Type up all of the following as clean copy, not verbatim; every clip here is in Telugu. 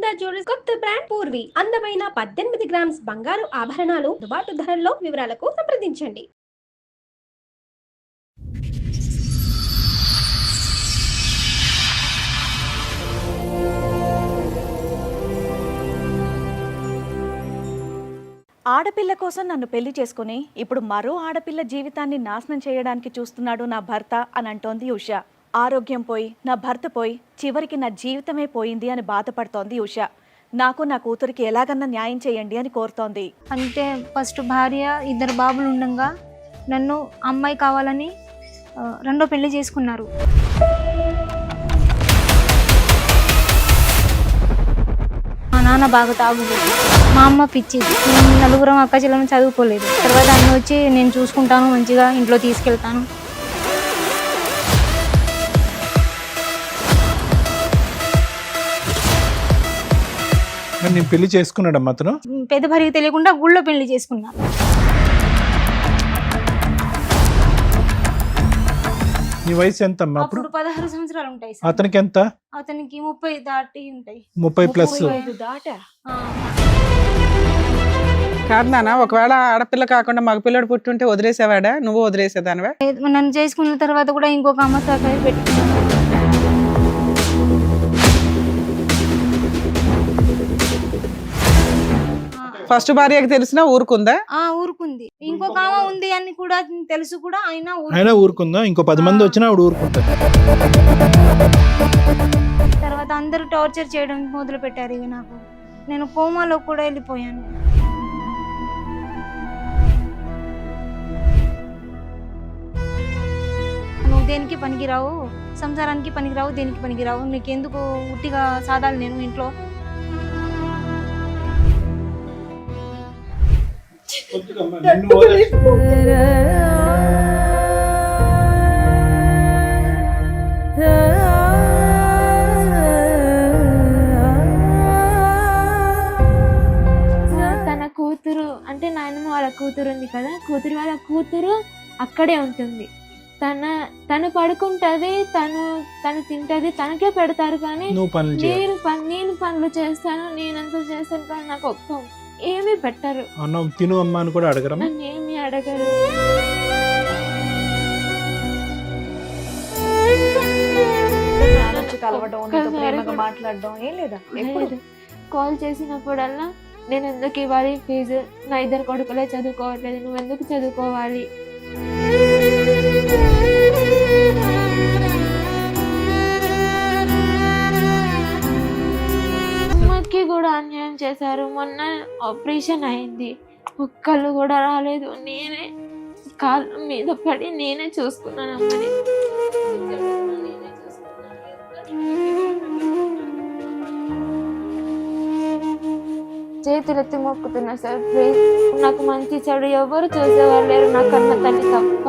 సునీత జ్యువెలర్స్ కొత్త బ్రాండ్ పూర్వి అందమైన 18 గ్రామ్స్ బంగారు ఆభరణాలు దుబాటు ధరల్లో వివరాలకు సంప్రదించండి. ఆడపిల్ల కోసం నన్ను పెళ్లి చేసుకుని ఇప్పుడు మరో ఆడపిల్ల జీవితాన్ని నాశనం చేయడానికి చూస్తున్నాడు నా భర్త అని అంటోంది ఉష. ఆరోగ్యం పోయి నా భర్త పోయి చివరికి నా జీవితమే పోయింది అని బాధపడుతోంది ఉష. నాకు నా కూతురికి ఎలాగన్నా న్యాయం చేయండి అని కోరుతోంది. అంటే ఫస్ట్ భార్య, 2 బాబులు ఉండగా నన్ను అమ్మాయి కావాలని రెండో పెళ్లి చేసుకున్నారు. మా నాన్న బాగా తాగుబోతు, మా అమ్మ పిచ్చిది. మేము 4 అక్క చెల్లెలను చదువుకోలేదు. తర్వాత అన్న వచ్చి నేను చూసుకుంటాను, మంచిగా ఇంట్లో తీసుకెళ్తాను. నేను పెళ్లి చేసుకున్నాడమ్మా అతను. పెద్ద భార్యకి తెలియకుండా గుళ్ళో పెళ్లి చేసుకున్నాను. నీ వయసు ఎంత అమ్మా అప్పుడు? 16 సంవత్సరాలు ఉంటాయి. అతనికి ఎంత? అతనికి 30 దాటి ఉంటాయి. 30 ప్లస్. కాదు నాన్న, ఒకవేళ ఆడపిల్ల కాకుండా మగపిల్లడు పుట్టుంటే వదిలేసేవాడా? నువ్వు వదిలేసేదానివా? నన్ను చేసుకున్న తర్వాత కూడా ఇంకొక అమ్మ సహకారి పెట్టుకున్నాను. ఫస్ట్ భార్యకి తెలిసినా ఊరుకుందా? ఊరుకుంది. ఇంకొక ఆమె ఉంది అని కూడా తెలుసు కూడా అయినా ఊరుకుందా? ఇంకో 10 మంది వచ్చినా ఆవిడ ఊరుకుంటారు. తర్వాత అందరూ టార్చర్ చేయడం మొదలు పెట్టారు. ఇక నాకు నేను కోమాలో కూడా వెళ్ళిపోయాను. నువ్వు దేనికి పనికిరావు, సంసారానికి పనికిరావు, దేనికి పనికిరావు, నీకెందుకు ఉట్టిగా సాధాలు నేను ఇంట్లో. తన కూతురు అంటే నాయనమ్మ వాళ్ళ కూతురు ఉంది కదా, వాళ్ళ కూతురు అక్కడే ఉంటుంది. తను పడుకుంటది, తను తింటది, తనకే పెడతారు. కానీ నేను పనులు చేస్తాను, నేనంతా చేస్తాను, కానీ నాకు ఒక్క ఏమీ పెట్టరు. అన్నం తిను అమ్మ అని కూడా అడగరు. నన్ను ఏమీ అడగరు. కాల్ చేసినప్పుడల్లా నేను ఎందుకు ఇవ్వాలి ఫీజు, నా 2 కొడుకులే చదువుకోవట్లేదు, నువ్వు ఎందుకు చదువుకోవాలి. అమ్మకి కూడా అన్యాయం చేశారు. మొన్న ఆపరేషన్ అయింది, ఒక్కళ్ళు కూడా రాలేదు. నేనే కాళ్ళ మీద పడి నేనే చూసుకున్నాను అమ్మని. చేతులెత్తి మొక్కుతున్నా సార్, ప్లీజ్ నాకు మంచి చెడు ఎవరు చూసేవాళ్ళు లేరు, నా కన్న తల్లి తప్ప.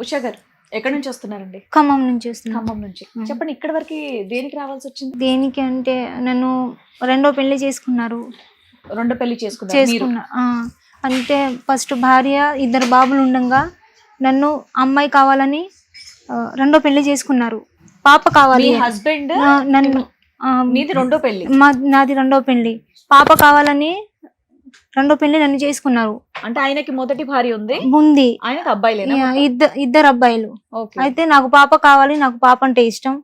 ఉషా గారు ఎక్కడి నుంచి వస్తున్నారండి? ఖమ్మం నుంచి వస్తున్నాను. ఖమ్మం నుంచి. చెప్పండి, ఇక్కడ వరకు దేనికి రావాల్సి వచ్చింది? దేనికి అంటే నన్ను రెండో పెళ్లి చేసుకున్నారు. రెండో పెళ్లి చేసుకున్నా అంటే ఫస్ట్ భార్య, 2 బాబులు ఉండగా నన్ను అమ్మాయి కావాలని రెండో పెళ్లి చేసుకున్నారు. పాప కావాలి. హస్బెండ్ నన్ను రెండో పెళ్లి, నాది రెండో పెళ్లి. పాప కావాలని రెండో పెళ్లి నన్ను చేసుకున్నారు. అంటే ఆయనకి మొదటి భార్య ఉంది, ఆయనకి అబ్బాయిలేనా? 2 అబ్బాయిలు. అయితే నాకు పాప కావాలి, నాకు పాప అంటే ఇష్టం.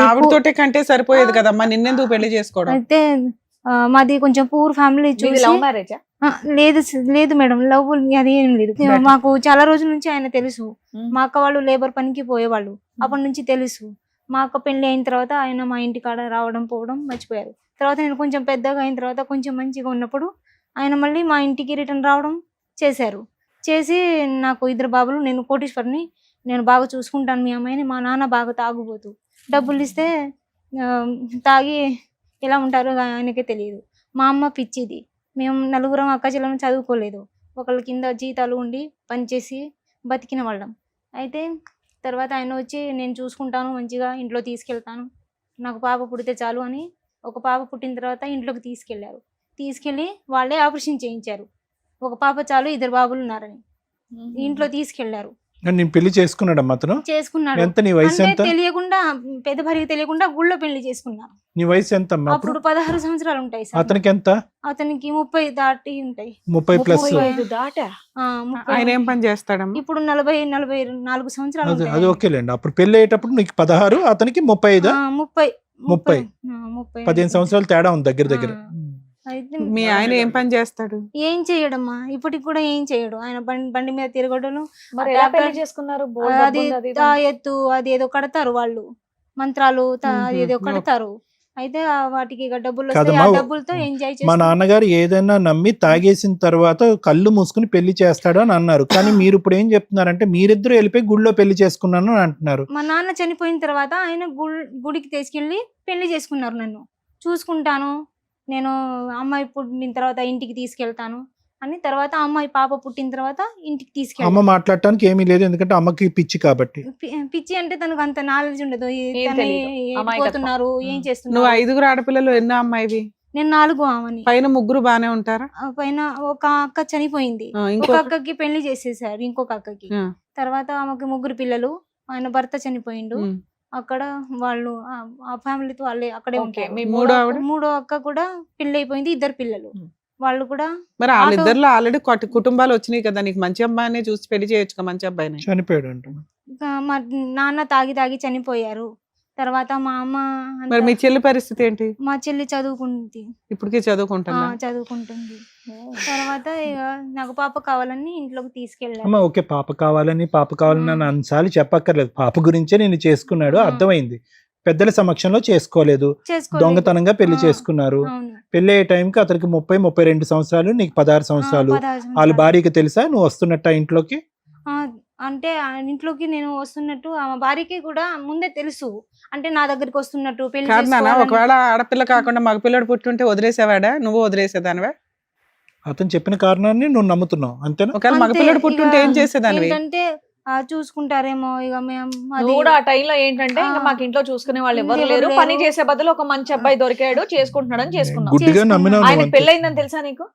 ఆవిడతోటే కంటే సరిపోయేది కదమ్మా, నిన్నెందుకు పెళ్లి చేసుకోవడం? అయితే మాది కొంచెం పూర్ ఫ్యామిలీ. లవ్ మ్యారేజా? లేదు మేడం, లవ్ అది ఏం లేదు. మాకు చాలా రోజుల నుంచి ఆయన తెలుసు. మా అక్క వాళ్ళు లేబర్ పనికి పోయేవాళ్ళు, అప్పటి నుంచి తెలుసు. మా అక్క పెళ్లి అయిన తర్వాత ఆయన మా ఇంటి కాడ రావడం పోవడం మర్చిపోయారు. తర్వాత నేను కొంచెం పెద్దగా అయిన తర్వాత కొంచెం మంచిగా ఉన్నప్పుడు ఆయన మళ్ళీ మా ఇంటికి రిటర్న్ రావడం చేశారు. చేసి నాకు 2 బాబులు, నేను కోటీశ్వరిని, నేను బాగా చూసుకుంటాను మీ అమ్మాయిని. మా నాన్న బాగా తాగుబోతు, డబ్బులు ఇస్తే తాగి ఎలా ఉంటారో ఆయనకే తెలియదు. మా అమ్మ పిచ్చిది. మేము 4 అక్క చెల్లెలను చదువుకోలేదు, ఒకళ్ళ కింద జీతాలు ఉండి పనిచేసి బతికిన వాళ్ళం. అయితే తర్వాత ఆయన వచ్చి నేను చూసుకుంటాను మంచిగా, ఇంట్లో తీసుకెళ్తాను, నాకు పాప పుడితే చాలు అని. ఒక పాప పుట్టిన తర్వాత ఇంట్లోకి తీసుకెళ్లారు. తీసుకెళ్ళి వాళ్ళే ఆపరేషన్ చేయించారు. ఒక పాప చాలు, 2 బాబులు ఉన్నారని ఇంట్లో తీసుకెళ్లారు. నేను పెళ్లి చేసుకున్నాడమ్మా అతను? చేసుకున్నాడు. ఎంత నీ వయసు అంటే ఎంత? తెలియకుండా, పెద్ద భార్యకి తెలియకుండా గుళ్ళో పెళ్లి చేసుకున్నాను. నీ వయసు ఎంత అమ్మా అప్పుడు? అప్పుడు 16 సంవత్సరాలు ఉంటాయి సార్. అతనికి ఎంత? అతనికి 30 దాటి ఉంటాయి. 30 ప్లస్. 35 దాటా? 30. ఆయన ఏం పని చేస్తాడమ్మా? ఇప్పుడు 44 సంవత్సరాలు అది ఉంటాయి. ఓకేలేండి. అప్పుడు పెళ్లి అయ్యేటప్పుడు నీకు 16, అతనికి 35. 30. 15 సంవత్సరాలు తేడా ఉంది దగ్గర దగ్గర. అయితే మీ ఆయన ఏం పని చేస్తాడు? ఏం చేయడమ్మా, ఇప్పటికి కూడా ఏం చేయడు. ఆయన బండి మీద తిరగడలు, మరి ఎలా పెళ్లి చేసుకున్నారు? బోల్డ్ అది డబ్బుంది, అది ఇది. తాయెత్తు అది ఏదో కడతారు వాళ్ళు, మంత్రాలు అది ఏదో మ్మ్. కడతారు. అయితే డబ్బులు ఇక డబ్బులు వస్తాయి, కాదమ్మా, ఆ డబ్బులతో ఎంజాయ్ మా చేస్తారు. నాన్నగారు ఏదైనా నమ్మి తాగేసిన తర్వాత కళ్ళు మూసుకుని పెళ్లి చేస్తాడు అని అన్నారు. కానీ మీరు ఇప్పుడు ఏం చెప్తున్నారంటే మీరిద్దరు వెళ్ళిపోయి గుళ్ళో పెళ్లి చేసుకున్నాను అని అంటున్నారు. మా నాన్న చనిపోయిన తర్వాత ఆయన గుడికి తీసుకెళ్లి పెళ్లి చేసుకున్నారు. నన్ను చూసుకుంటాను, నేను అమ్మాయి పుట్టిన తర్వాత ఇంటికి తీసుకెళ్తాను అని. తర్వాత అమ్మాయి పాప పుట్టిన తర్వాత ఇంటికి అమ్మ తీసుకెళ్ళి, మాట్లాడటానికి ఏమీ లేదు, ఎందుకంటే అమ్మకి పిచ్చి కాబట్టి. పిచ్చి అంటే తనకు అంత నాలెడ్జ్ ఉండదు. ఏం తను తెలీదు. ఎటు అమాయకత్వం. పోతున్నారు, ఏం నువ్వు చేస్తున్నారు. 5 ఆడపిల్లలు, ఎన్నో అమ్మాయివి? నేను 4 ఆమెని. పైన 3 బానే ఉంటారా? పైన ఒక అక్క చనిపోయింది, ఇంకో ఒక అక్కకి పెళ్లి చేసేసారు, ఇంకొక అక్కకి. ఆ. తర్వాత ఆమెకి 3 పిల్లలు, ఆయన భర్త చనిపోయిండు. ఉమ్. అక్కడ వాళ్ళు ఆ ఫ్యామిలీతో వాళ్ళే అక్కడే ఓకే, ఉంటారు. మీ మూడో ఆవిడ? మూడో అక్క కూడా పెళ్లి అయిపోయింది, 2 పిల్లలు. వాళ్ళు కూడా మరి వాళ్ళిద్దరిలో ఆల్రెడీ కుటుంబాలు వచ్చినాయి కదా, నీకు మంచి అబ్బాయిని చూసి పెళ్లి చేయొచ్చు, మంచి అబ్బాయిని. చనిపోయాడు అంటున్నా. మా నాన్న తాగి చనిపోయారు. తర్వాత మా అమ్మ అంతా- మరి మీ చెల్లి పరిస్థితి ఏంటి? మా చెల్లి చదువుకుంది, ఇప్పటికీ చదువుకుంటున్నా? చదువుకుంటుంది. తర్వాత ఇక నాకు పాప కావాలని ఇంట్లోకి తీసుకెళ్ళారు. అమ్మ ఓకే, పాప కావాలని అని అన్నిసార్లు చెప్పక్కర్లేదు. పాప గురించే నేను చేసుకున్నాడు, అర్థమైంది. పెద్దల సమక్షంలో చేసుకోలేదు, చేసుకోలేదు. దొంగతనంగా పెళ్లి చేసుకున్నారు. అవును. పెళ్లి అయ్యే టైంకి అతనికి 30-32 సంవత్సరాలు, నీకు 16 సంవత్సరాలు. 16 వాళ్ళ సంవత్సరాలు. భార్యకి తెలుసా నువ్వు వస్తున్నట్ట ఇంట్లోకి? అంటే ఆ ఇంట్లోకి నేను వస్తున్నట్టు ఆమె భార్యకి కూడా ముందే తెలుసు. అంటే నా దగ్గరికి వస్తున్నట్టు, పెళ్లి కాదు నాన్న, చేసుకోవాలని. ఒకవేళ ఆడపిల్ల కాకుండా మగ పిల్లడు పుట్టుంటే వదిలేసేవాడా? నువ్వు వదిలేసేదానివా? అతను చెప్పిన కారణాన్ని నువ్వు నమ్ముతున్నావు అంతేనా? ఒకవేళ మగ అంతే, పిల్లడు పుట్టుంటే ఇక ఏం చేసేదానివి? ఏంటంటే చూసుకుంటారేమో ఇక మేము నువ్వు కూడా ఆ టైంలో ఏంటంటే ఇంకా మాకు ఇంట్లో చూసుకునే వాళ్ళు ఎవరు లేరు, పని చేసే బదులు ఒక మంచి అబ్బాయి దొరికాడు, చేసుకుంటున్నాడు అని చేసుకున్నావు. గుడ్డిగా నమ్మినావు నువ్వు ఆయన అంతే. పెళ్ళయిందని తెలుసా నీకు?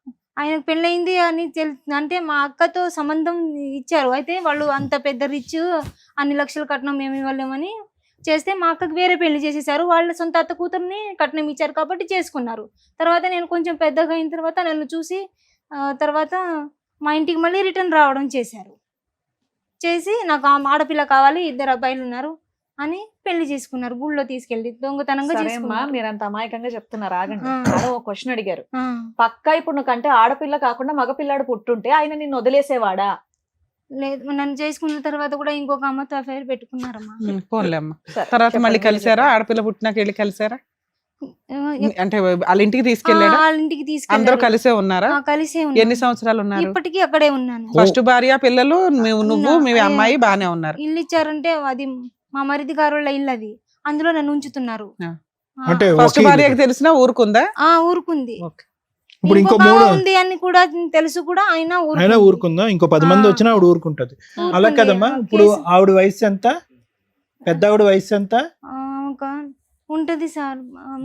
ఆయనకు పెళ్ళయింది అని అంటే మా అక్కతో సంబంధం ఇచ్చారు. అయితే వాళ్ళు అంత పెద్ద రిచ్, అన్ని లక్షలు కట్నం మేము ఇవ్వలేమని చేస్తే మా అక్కకి వేరే పెళ్లి చేసేసారు. వాళ్ళ సొంత అత్త కూతుర్ని కట్నం ఇచ్చారు కాబట్టి చేసుకున్నారు. తర్వాత నేను కొంచెం పెద్దగా అయిన తర్వాత నన్ను చూసి తర్వాత మా ఇంటికి మళ్ళీ రిటర్న్ రావడం చేసి నాకు ఆ ఆడపిల్ల కావాలి, 2 అబ్బాయిలు ఉన్నారు అని పెళ్లి చేసుకున్నారు. గుళ్ళో తీసుకెళ్లి దొంగతనంగా సరే అమ్మా, చేసుకున్నారు. మీరు అంత అమాయకంగా చెప్తున్నారు, ఆగండి. ఆ. ఆడ ఒక క్వశ్చన్ అడిగారు. ఆ, పక్కా ఇప్పుడు నువ్వుకంటే ఆడపిల్ల కాకుండా మగపిల్లాడు పుట్టుంటే ఆయన నిన్ను వదిలేసేవాడా? లేదు, నన్ను చేసుకున్న తర్వాత కూడా ఇంకొక అమ్మతో అఫైర్ పెట్టుకున్నారమ్మా. పోన్లే అమ్మ. సరే, తర్వాత మళ్ళీ చెప్పండి, కలిసారా? మీరు ఆడపిల్ల పుట్టినాక వెళ్ళి కలిసారా? ఆ, అంటే వాళ్ళ ఇంటికి తీసుకెళ్ళాడా? వాళ్ళ ఇంటికి అందరూ తీసుకెళ్ళారు. కలిసే ఉన్నారా? కలిసే ఎన్ని ఉన్నాను. సంవత్సరాలు ఉన్నారు? ఇప్పటికీ అక్కడే ఉన్నాను. ఫస్ట్ భార్య, పిల్లలు, నువ్వు మీ అమ్మాయి బానే ఉన్నారు. ఇల్లు ఇచ్చారంటే అది మా మరిది గారుల ఇల్లు, అది అందులో నన్ను ఉంచుతున్నారు. ఆ. ఆ, అంటే ఫస్ట్ ఒకే భార్యకి ఇల్లు. తెలిసినా ఊరుకుందా? ఊరుకుంది. ఇప్పుడు ఇంకో ఇంకో బావ 3 ఉంది అని కూడా తెలుసు కూడా ఆయన అయినా ఊరుకుందా? ఇంకో 10 మంది వచ్చినా ఆవిడ ఊరుకుంటది. అలా కదమ్మా. ఇప్పుడు ఆవిడ వయసు ఎంత? పెద్ద ఆవిడ వయసు ఎంత? ఉంటది సార్,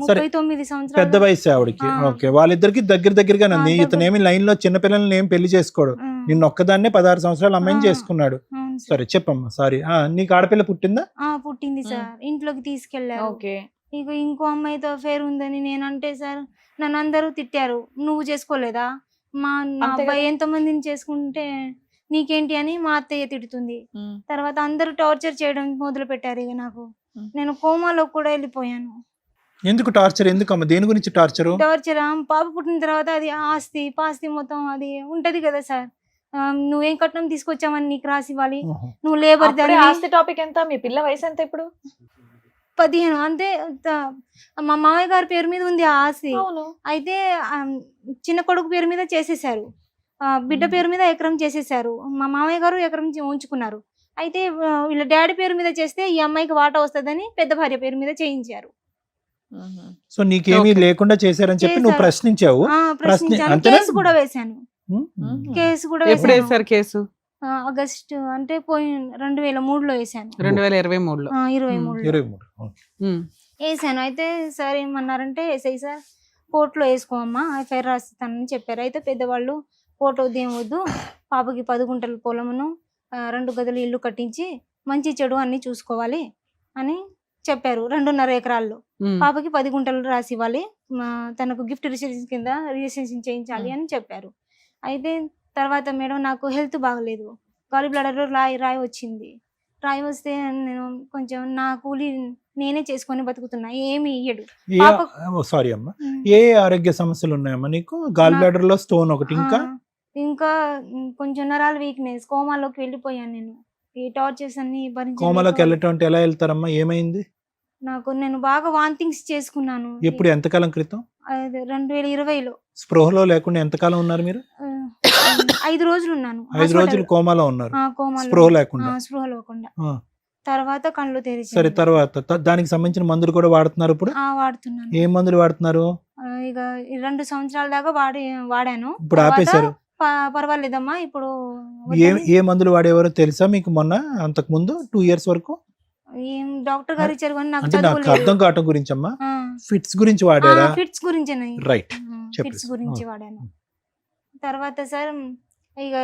సరే. 39 పెద్ద సంవత్సరాలు. వయసు ఆవిడకి. ఆ. ఓకే, వాళ్ళిద్దరికి దగ్గరగా ఉంది. దగ్గర. ఇతనేమి లైన్ లో చిన్న పిల్లల్ని ఏం పెళ్లి చేసుకోడు. ఆ, నిన్న ఒక్కదాన్నే 16 సంవత్సరాల అమ్మాయిని ఆ. చేసుకున్నాడు. అవును సార్. సరే చెప్పమ్మా. సారీ, నీకు ఆడపిల్ల పుట్టిందా? పుట్టింది సార్, ఇంట్లోకి తీసుకెళ్లారు. ఓకే, ఇక ఇంకో అమ్మాయితో అఫేర్ ఉందని నేనంటే సార్ నన్ను అందరూ తిట్టారు. నువ్వు చేసుకోలేదా, నా అంతే అబ్బాయి కదా. ఎంతమందిని చేసుకుంటే నీకేంటి అని మా అత్తయ్య తిడుతుంది. ఉమ్. తర్వాత అందరూ టార్చర్ చేయడం మొదలు పెట్టారు. ఇక నాకు ఉమ్. నేను కోమాలో కూడా వెళ్ళిపోయాను. ఎందుకు టార్చర్? ఎందుకమ్మా? దేని గురించి టార్చరు? టార్చర్ పాప పుట్టిన తర్వాత అది ఆస్తి పాస్తి మొత్తం అది ఉంటది కదా సార్. నువ్వేం కట్నం తీసుకొచ్చామని నీకు రాసి ఇవ్వాలి, నువ్వు లేబర్ అప్పుడే దాని ఆస్తి టాపిక్ ఎంత? మీ పిల్ల వయసు ఎంత ఇప్పుడు? 15 అంతే. మా మామయ్య గారి పేరు మీద ఉంది ఆ ఆస్తి. అవును. అయితే చిన్న కొడుకు పేరు మీద చేసేసారు, బిడ్డ పేరు మీద ఎకరం చేసేసారు. మా మామయ్య గారు ఎకరం ఉంచుకున్నారు. అయితే వీళ్ళ డాడీ పేరు మీద చేస్తే ఈ అమ్మాయికి వాటా వస్తుందని పెద్ద భార్య పేరు మీద చేయించారు. సో నీకేమీ Okay. లేకుండా చేశారని చెప్పి నువ్వు చేశారు. ప్రశ్నించావు. ప్రశ్నించాను, అంతేనా? కేసు కూడా వేశాను. ఉమ్. కేసు కూడా ఎప్పుడు వేశాను. వేసారు కేసు? ఆగస్ట్ అంటే పోయి 2003లో వేసాను. 2023లో 23లో 23. ఓకే. వేసాను. అయితే సార్ ఏమన్నారంటే ఎస్ఐ సార్ కోర్టులో వేసుకోమ్మా ఎఫ్ఐఆర్ రాస్తానని చెప్పారు. అయితే పెద్దవాళ్ళు కోర్టు వద్దు ఏం వద్దు, పాపకి 10 గుంటల పొలమును 2 గదులు ఇల్లు కట్టించి మంచి చెడు అన్ని చూసుకోవాలి అని చెప్పారు. 2.5 ఎకరాల్లో పాపకి 10 గుంటలు రాసి ఇవ్వాలి, తనకు గిఫ్ట్ రిజిస్ట్రేషన్ కింద రిజిస్ట్రేషన్ చేయించాలి అని చెప్పారు. అయితే తర్వాత మేడం నాకు హెల్త్ బాగలేదు, గాలి బ్లాడర్ రాయి వచ్చింది. రాయి వస్తే నేను కొంచెం నా కూలి నేనే చేసుకొని బతుకుతున్నా, ఏమి ఇయ్యడు. సారీ అమ్మా, ఏ ఆరోగ్య సమస్యలు ఉన్నాయమ్మా నీకు? గాల్ బ్లాడర్ లో స్టోన్ ఒకటి, ఇంకా కొంచెం నరాల వీక్నెస్, కోమాలోకి వెళ్ళిపోయాను నేను. ఈ టార్చర్స్ అన్ని కోమాలోకి వెళ్ళటం అంటే ఎలా వెళ్తారమ్మా? ఏమైంది? నేను బాగా వాంతింగ్స్ చేసుకున్నాను. ఎప్పుడు, ఎంతకాలం క్రితం? 2020లో. స్పృహలో లేకుండా ఎంతకాలం ఉన్నారు మీరు? 5 రోజులు ఉన్నాను. 5 రోజులు కోమాలో ఉన్నారు, స్పృహ లేకుండా. తర్వాత కళ్ళు తెరిచి. సరే, తర్వాత దానికి సంబంధించిన మందులు కూడా వాడుతున్నారు ఇప్పుడు? వాడుతున్నాను. ఏం మందులు వాడుతున్నారు? ఇక 2 సంవత్సరాల దాకా వాడాను. ఇప్పుడు ఆపేశారు? పర్వాలేదమ్మా ఇప్పుడు. ఏ మందులు వాడేవారో తెలుసా మీకు? మొన్న అంతకు ముందు 2 years వరకు ఏం డాక్టర్ గారు ఇచ్చారు కానీ అంటే నాకు అర్థం కావటం గురించి అమ్మా. ఫిట్స్ గురించి వాడారా? ఫిట్స్ గురించి, రైట్, ఫిట్స్ గురించి వాడాను. తర్వాత సార్ ఇక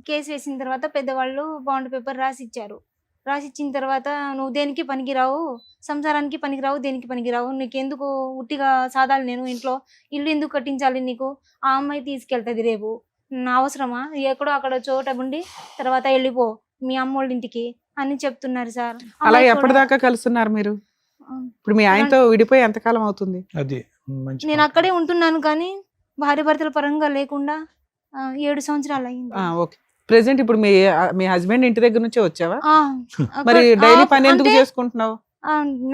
కేసు వేసిన తర్వాత పెద్దవాళ్ళు బాండ్ పేపర్ రాసిచ్చారు. రాసిచ్చిన తర్వాత నువ్వు దేనికి పనికిరావు, సంసారానికి పనికిరావు, దేనికి పనికిరావు, నీకెందుకు ఉట్టిగా సాదాలి, నేను ఇంట్లో ఇల్లు ఎందుకు కట్టించాలి నీకు, ఆ అమ్మాయి తీసుకెళ్తుంది రేపు, నా అవసరమా, ఎక్కడో అక్కడ చోట ఉండి తర్వాత వెళ్ళిపో మీ అమ్మోళ్ళ ఇంటికి అని చెప్తున్నారు సార్. అలా ఎప్పటిదాకా కలుస్తున్నారు మీరు? ఇప్పుడు మీ ఆయనతో విడిపోయి ఎంతకాలం అవుతుంది? అది నేను అక్కడే ఉంటున్నాను కానీ భార్య భర్తల పరంగా లేకుండా 7 సంవత్సరాలు అయింది. ఓకే. ప్రెసెంట్ ఇప్పుడు మీ హస్బెండ్ ఇంటి దగ్గర నుంచే వచ్చావా? మరి డైలీ పని ఎందుకు చేసుకుంటున్నావు?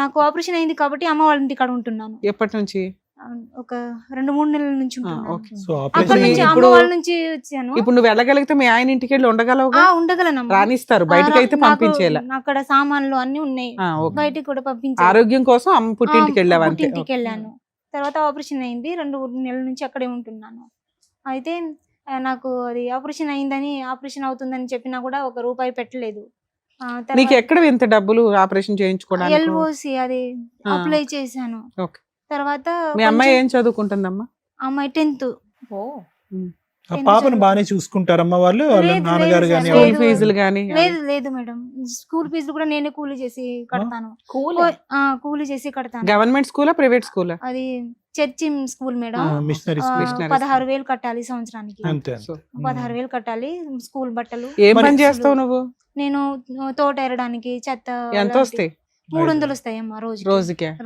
నాకు ఆపరేషన్ అయింది కాబట్టి అమ్మ వాళ్ళ ఇంటి కాడ ఉంటున్నాను. ఎప్పటి నుంచి? ఒక 2-3 నెలల నుంచి అక్కడ నుంచి అమ్మ వాళ్ళ నుంచి వచ్చాను. ఇప్పుడు నువ్వు వెళ్ళగలిగితే మీ ఆయన ఇంటికి వెళ్ళి ఉండగలవు? ఉండగలను. రానిస్తారు, బయటకు అయితే పంపించేలా. అక్కడ సామాన్లు అన్ని ఉన్నాయి, బయటికి కూడా పంపించారు. ఆరోగ్యం కోసం అమ్మ పుట్టింటికి వెళ్ళావు? పుట్టింటికి వెళ్ళాను. తర్వాత ఆపరేషన్ అయింది, 2 నెలల నుంచి అక్కడే ఉంటున్నాను. అయితే నాకు అది ఆపరేషన్ అయిందని, ఆపరేషన్ అవుతుందని చెప్పినా కూడా 1 రూపాయి పెట్టలేదు. నీకు ఎక్కడ ఇంత డబ్బులు ఆపరేషన్ చేయించుకోవడానికి? LOC అది అప్లై చేశాను. తర్వాత మీ అమ్మాయి ఏం చదువుకుంటుందమ్మా? అమ్మాయి 10th. పాపను బానే చూసుకుంటారమ్మా వాళ్ళు, నాన్నగారు గానీ? ఫీజులు గానీ? లేదు మేడం, స్కూల్ ఫీజులు కూడా నేనే కూలీ చేసి కడతాను. కూలీ చేసి కడతాను. గవర్నమెంట్ స్కూలా, ప్రైవేట్ స్కూలా? అది చర్చి స్కూల్ మేడం. మిషనరీ 16,000 కట్టాలి సంవత్సరానికి. 16,000 కట్టాలి. స్కూల్ బట్టలు. ఏం పని చేస్తావు నువ్వు? నేను తోట ఎరడానికి, చెత్త. ఎంత వస్తాయి? 300 వస్తాయమ్మా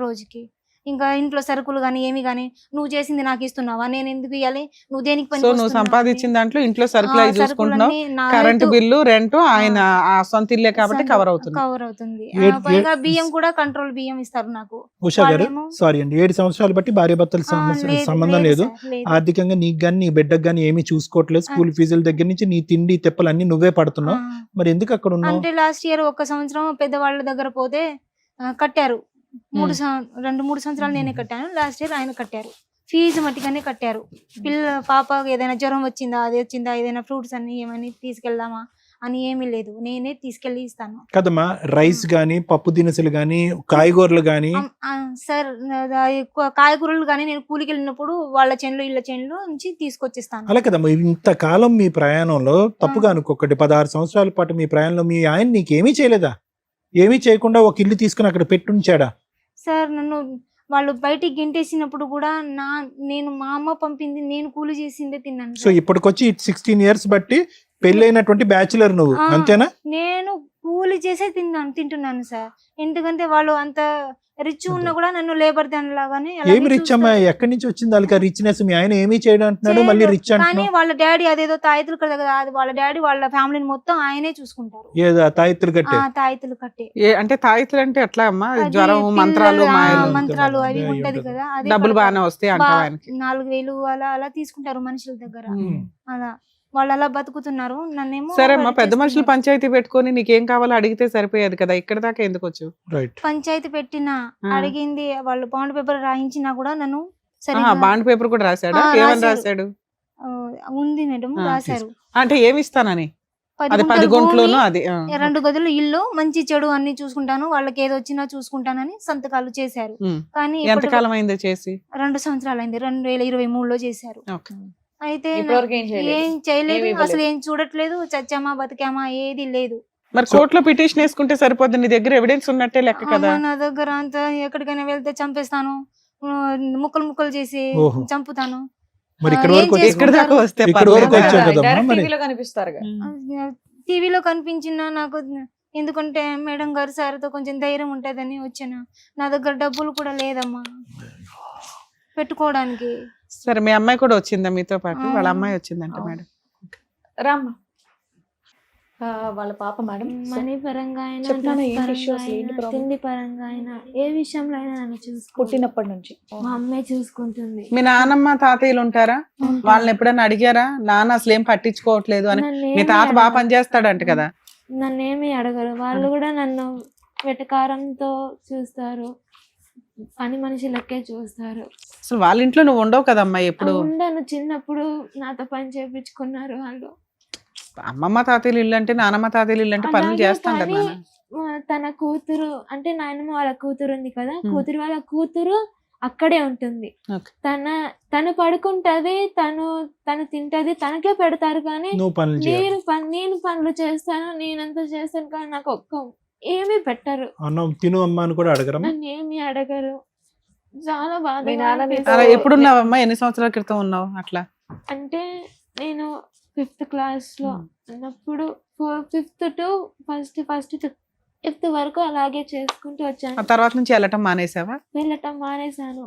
రోజుకి. ఇంకా ఇంట్లో సరుకులు గానీ ఏమి గానీ నువ్వు చేసింది నాకు ఇస్తున్నావా, నేను ఎందుకు ఇవ్వాలి, నువ్వు దేనికి పని? నువ్వు సంపాదించిన దాంట్లో ఇంట్లో సరుకులు అవి చూసుకుంటున్నావు, కరెంట్ బిల్లు, రెంట్, ఆయన సొంత ఇల్లే కాబట్టి కవర్ అవుతుంది. పైగా బియ్యం కూడా కంట్రోల్ బియ్యం ఇస్తారు నాకు. ఉషా గారు సారీ అండి, 7 సంవత్సరాల బట్టి భార్య భర్తల సంబంధం లేదు, ఆర్థికంగా నీకు గానీ నీ బిడ్డకు గానీ ఏమీ చూసుకోవట్లేదు, స్కూల్ ఫీజుల దగ్గర నుంచి నీ తిండి తెప్పలు అన్ని నువ్వే పడుతున్నావు, మరి ఎందుకు అక్కడ ఉన్నావు? అంటే లాస్ట్ ఇయర్ 1 సంవత్సరం పెద్దవాళ్ళ దగ్గర పోతే కట్టారు, 2-3 సంవత్సరాలు నేనే కట్టాను. లాస్ట్ ఇయర్ ఆయన కట్టారు, ఫీజు మట్టిగానే కట్టారు. పాప ఏదైనా జ్వరం వచ్చిందా, అది వచ్చిందా, ఏదైనా ఫ్రూట్స్ అన్ని ఏమని తీసుకెళ్దామా అని ఏమీ లేదు, నేనే తీసుకెళ్లి ఇస్తాను కదమ్మా. రైస్ గానీ, పప్పు దినుసులు గానీ, కాయగూరలు గానీ? సార్ కాయగూరలు గానీ నేను కూలికి వెళ్ళినప్పుడు వాళ్ళ చేనులో ఇళ్ళ చేనులో నుంచి తీసుకొచ్చిస్తాను. అలా కదమ్మా, ఇంతకాలం మీ ప్రయాణంలో తప్పుగా అనుకోకండి, 16 సంవత్సరాల పాటు మీ ప్రయాణంలో మీ ఆయన నీకేమీ చేయలేదా? ఏమీ చేయకుండా ఒక ఇల్లు తీసుకుని అక్కడ పెట్టుంచాడా? సార్ నన్ను వాళ్ళు బయటికి గెంటేసినప్పుడు కూడా మా అమ్మ పంపింది, నేను కూలి చేసిందే తిన్నాను. సో ఇప్పటికొచ్చి 16 years బట్టి పెళ్ళైనటువంటి బ్యాచులర్ నువ్వు, అంతేనా? నేను కూలి చేసే తింటున్నాను సార్, ఎందుకంటే వాళ్ళు అంత రిచ్ ఉన్నా కూడా నన్ను లేబర్ దాని లాగానే. ఏమి రిచ్ అమ్మా, ఎక్కడి నుంచి వచ్చింది వాళ్ళకి రిచ్నెస్? మీ ఆయన ఏమీ చేయడం అంటున్నాడు, మళ్ళీ రిచ్ అంటున్నాడు. కానీ వాళ్ళ డాడీ అదేదో తాయితులు కదా, వాళ్ళ డాడీ వాళ్ళ ఫ్యామిలీని మొత్తం ఆయనే చూసుకుంటారు. ఏదో తాయితులు కట్టే? తాయితులు కట్టే. అంటే తాయితులు అంటే ఎట్లా అమ్మా? జ్వరం, మంత్రాలు అవి ఉంటది కదా, డబ్బులు బాగానే వస్తాయి అంట. 4,000 అలా తీసుకుంటారు మనుషుల దగ్గర, అలా వాళ్ళు అలా బతుకుతున్నారు. నన్నేమో సరే అమ్మా, పెద్ద మనుషులు పంచాయతీ పెట్టుకొని నీకేం కావాలో అడిగితే సరిపోయేది కదా, ఇక్కడ దాకా ఎందుకు వచ్చావు? పంచాయతీ పెట్టినా అడిగింది, వాళ్ళు బాండ్ పేపర్ రాయించినా కూడా నన్ను బాండ్ పేపర్ కూడా రాశాడు. ఏమని రాశాడు? ఉంది మేడం, రాశారు. అంటే ఏమి ఇస్తానని? అది 10 గుంట్లోనూ అది 2 గదులు ఇల్లు, మంచి చెడు అన్ని చూసుకుంటాను, వాళ్ళకి ఏది వచ్చినా చూసుకుంటానని సంతకాలు చేశారు. కానీ ఎంతకాలం అయింది చేసి? 2 సంవత్సరాలు అయింది, 2023లో చేశారు. ఓకే. అయితే ఇప్పటివరకు ఏం ఏం చేయలేదు, ఏమీ అసలు ఏం చూడట్లేదు, చచ్చామా బతికామా ఏది లేదు. మరి కోర్టులో పిటిషన్ వేసుకుంటే సరిపోద్ది, నీ దగ్గర ఎవిడెన్స్ ఉన్నట్టే లెక్క కదా. అమ్మ, నా దగ్గర అంతా ఎక్కడికైనా వెళ్తే చంపేస్తాను, ముక్కలు ముక్కలు చేసి ఓహో. చంపుతాను. మరి ఇక్కడ ఏం వరకు చేసుకుంటారు? ఇక్కడ దాకా వస్తే ఇక్కడ వరకు పర్లేదా? వచ్చావు కదమ్మా డైరెక్ట్ మరి. టీవీలో కనిపిస్తారుగా. టీవీలో కనిపించిన నాకు ఎందుకంటే మేడం గారు సార్తో కొంచెం ధైర్యం ఉంటుందని వచ్చాను. నా దగ్గర డబ్బులు కూడా లేదమ్మా పెట్టుకోవడానికి. సరే, మీ అమ్మాయి కూడా వచ్చిందా మీతో పాటు? వాళ్ళ అమ్మాయి వచ్చిందంట మేడం. రామ్మా. వాళ్ళ పాప మేడం. మనీ పరంగా అయినా, చెప్పండి, డ్రెస్ ఏంటి పరంగా issues, ఏంటి అయినా, problem? తిండి పరంగా అయినా, ఏ విషయంలో అయినా నన్ను చూసుకుంటుంది. పుట్టినప్పటి నుంచి మా అమ్మే చూసుకుంటుంది. మీ నానమ్మ తాతయ్యలు ఉంటారా? వాళ్ళని ఎప్పుడైనా అడిగారా నాన్న అసలు ఏం పట్టించుకోవట్లేదు అని? మీ తాత బాగా పనిచేస్తాడంట కదా. నన్నేమి అడగరు, వాళ్ళు కూడా నన్ను వెటకారంతో చూస్తారు, పని మనిషి లెక్కే చూస్తారు. అసలు వాళ్ళ ఇంట్లో నువ్వు ఉండవు కదమ్మా ఎప్పుడు. ఉండను, చిన్నప్పుడు నాతో పని చేపించుకున్నారు వాళ్ళు. అమ్మమ్మ తాతయ్యలు ఇల్లు అంటే, నానమ్మ తాతయ్యలు ఇల్లు అంటే పనులు అలాగే చేస్తాం కదా కానీ, నాన్న. తన కూతురు అంటే నాయనమ్మ వాళ్ళ కూతురు ఉంది కదా, కూతురు వాళ్ళ కూతురు అక్కడే ఉంటుంది. Okay. తను పడుకుంటది, తను తింటది, తనకే పెడతారు. కానీ నువ్వు పనులు చేయాలి. నేను పనులు చేస్తాను, నేనంతా చేస్తాను, కానీ నాకు ఏమీ పెట్టరు. అన్నం తిను అమ్మ అని కూడా అడగరమ్మా. నన్ను ఏమి అడగరు. చాలా మీ బాధగా నాన్న అనిపిస్తుంది. అలా ఎప్పుడున్నావమ్మా? ఎన్ని సంవత్సరాల క్రితం ఉన్నావు అట్లా? అంటే నేను 5th క్లాస్ లో ఉన్నప్పుడు 5th to ఫిఫ్త్ వరకు అలాగే చేసుకుంటూ ఆ వచ్చాను. తర్వాత నుంచి వెళ్ళటం మానేసావా? వెళ్ళటం మానేశాను.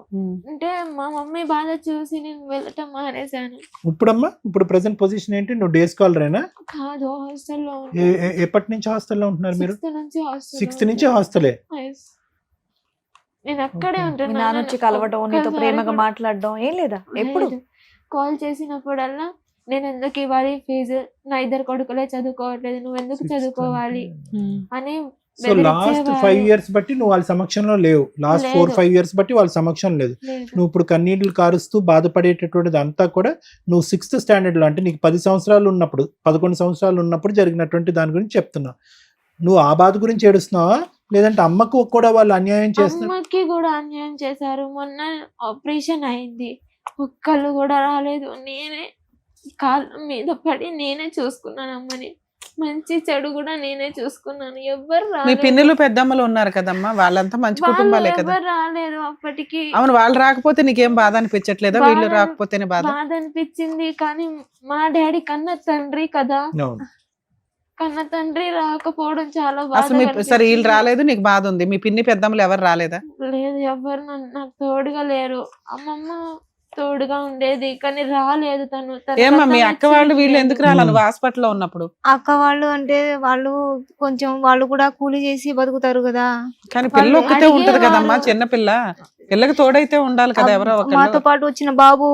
అంటే మా మమ్మీ బాధ చూసి నేను వెళ్ళటం మానేశాను. ఇప్పుడమ్మా, ఇప్పుడు ప్రెసెంట్ పొజిషన్ ఏంటి? నువ్వు డే స్కాలరేనా? కాదు, హాస్టల్లో ఎప్పటి నుంచి హాస్టల్లో ఉంటున్నారు మీరు? 6th నుంచి హాస్టల్. 6th నుంచి హాస్టలే. నేను అక్కడే Okay. మీ ఉంటున్నాను. నాన్న వచ్చి కలవడం, నీతో ప్రేమగా మాట్లాడడం ఏం లేదా? ఎప్పుడు కాల్ చేసినప్పుడల్లా నేను ఎందుకు ఇవ్వాలి ఫీజు, నా 2 కొడుకులే చదువుకోవట్లేదు, నువ్వు ఎందుకు చదువుకోవాలి అని సో లాస్ట్ 5 years బట్టి నువ్వు వాళ్ళ సమక్షంలో లేవు. లాస్ట్ 4-5 years బట్టి వాళ్ళ సమక్షం లేదు. నువ్వు ఇప్పుడు కన్నీళ్లు కారుస్తూ బాధపడేటటువంటిది అంతా కూడా నువ్వు 6th standard లో, అంటే నీకు 10 సంవత్సరాలు ఉన్నప్పుడు, 11 సంవత్సరాలు ఉన్నప్పుడు జరిగినటువంటి దాని గురించి చెప్తున్నా. నువ్వు ఆ బాధ గురించి ఏడుస్తున్నావా, లేదంటే అమ్మకు కూడా వాళ్ళు అన్యాయం చేస్తున్నారు? అమ్మకి కూడా అన్యాయం చేశారు. మొన్న ఆపరేషన్ అయింది, ఒక్కళ్ళు కూడా రాలేదు. నేనే కాళ్ళ మీద పడి నేనే చూసుకున్నాను అమ్మని. మంచి చెడు కూడా నేనే చూసుకున్నాను. ఎవ్వరు మీ రాలేదు. పిన్నులు పెద్దమ్మలు ఉన్నారు కదమ్మా, వాళ్ళంతా మంచి కుటుంబాలే కదా. ఎవరు రాలేదు అప్పటికి. అవును, వాళ్ళు రాకపోతే నీకేం బాధ అనిపించట్లేదా? వీళ్ళు రాకపోతేనే బాధ అనిపించింది. కానీ మా డాడీ కన్న తండ్రి కదా, అవును. కన్న తండ్రి రాకపోవడం చాలా అసలు మీ బాధ. సరే వీళ్ళు రాలేదు, నీకు బాధ ఉంది. మీ పిన్ని పెద్దమ్మలు ఎవరు రాలేదా? లేదు, ఎవ్వరు నాకు తోడుగా లేరు. అమ్మమ్మ తోడుగా ఉండేది కానీ రాలేదు. తను ఏమ్మా మీ అక్క వాళ్ళు వీళ్ళు ఎందుకు రాలా నువ్వు హాస్పిటల్లో ఉన్నప్పుడు? అక్క వాళ్ళు అంటే వాళ్ళు కొంచెం వాళ్ళు కూడా కూలి చేసి బతుకుతారు కదా. కానీ పిల్ల ఒక్కతే ఉంటది కదమ్మా, చిన్న పిల్లకి తోడైతే ఉండాలి కదా ఎవరో మాతో ఒకళ్ళు. పాటు వచ్చిన బాబు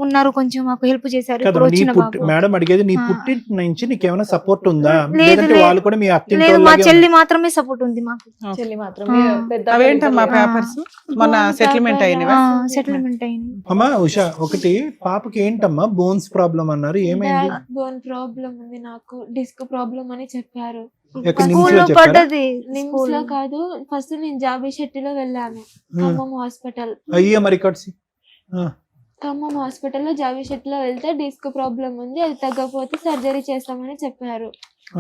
ఉన్నారు, కొంచెం మాకు హెల్ప్ చేశారు. ఇప్పుడు వచ్చిన బాబు మేడం అడిగేది నీ పుట్టి నుంచి నీకేమైనా సపోర్ట్ ఉందా, లేదు, లేదంటే లేదు. వాళ్ళు కూడా మీ లేదు, మా అత్తింటి చెల్లి మాత్రమే సపోర్ట్ ఉంది మాకు. చెల్లి మాత్రమే. పెద్ద అవేంటమ్మా ఇద్దరు పేపర్స్ మొన్న సెటిల్మెంట్ అయినవా? సెటిల్మెంట్ అయింది. అమ్మా ఉషా, ఒకటి పాపకి ఏంటమ్మా బోన్స్ ప్రాబ్లం అన్నారు, ఏమైంది? బోన్ ప్రాబ్లం ఉంది, నాకు డిస్క్ ప్రాబ్లం అని చెప్పారు. ఎక్కడ నిమ్స్ స్కూల్లో లో చెప్పారా? పడ్డది. నిమ్స్ లో కాదు, ఫస్ట్ నేను జాబీ షెట్టిలో వెళ్ళాను. ఖమ్మం హాస్పిటల్. అయ్యే మరి కట్సి ఖమ్మం హాస్పిటల్లో జాబీ షెట్టిలో వెళ్తే డిస్క్ ప్రాబ్లం ఉంది, అది తగ్గకపోతే సర్జరీ చేస్తామని చెప్పారు.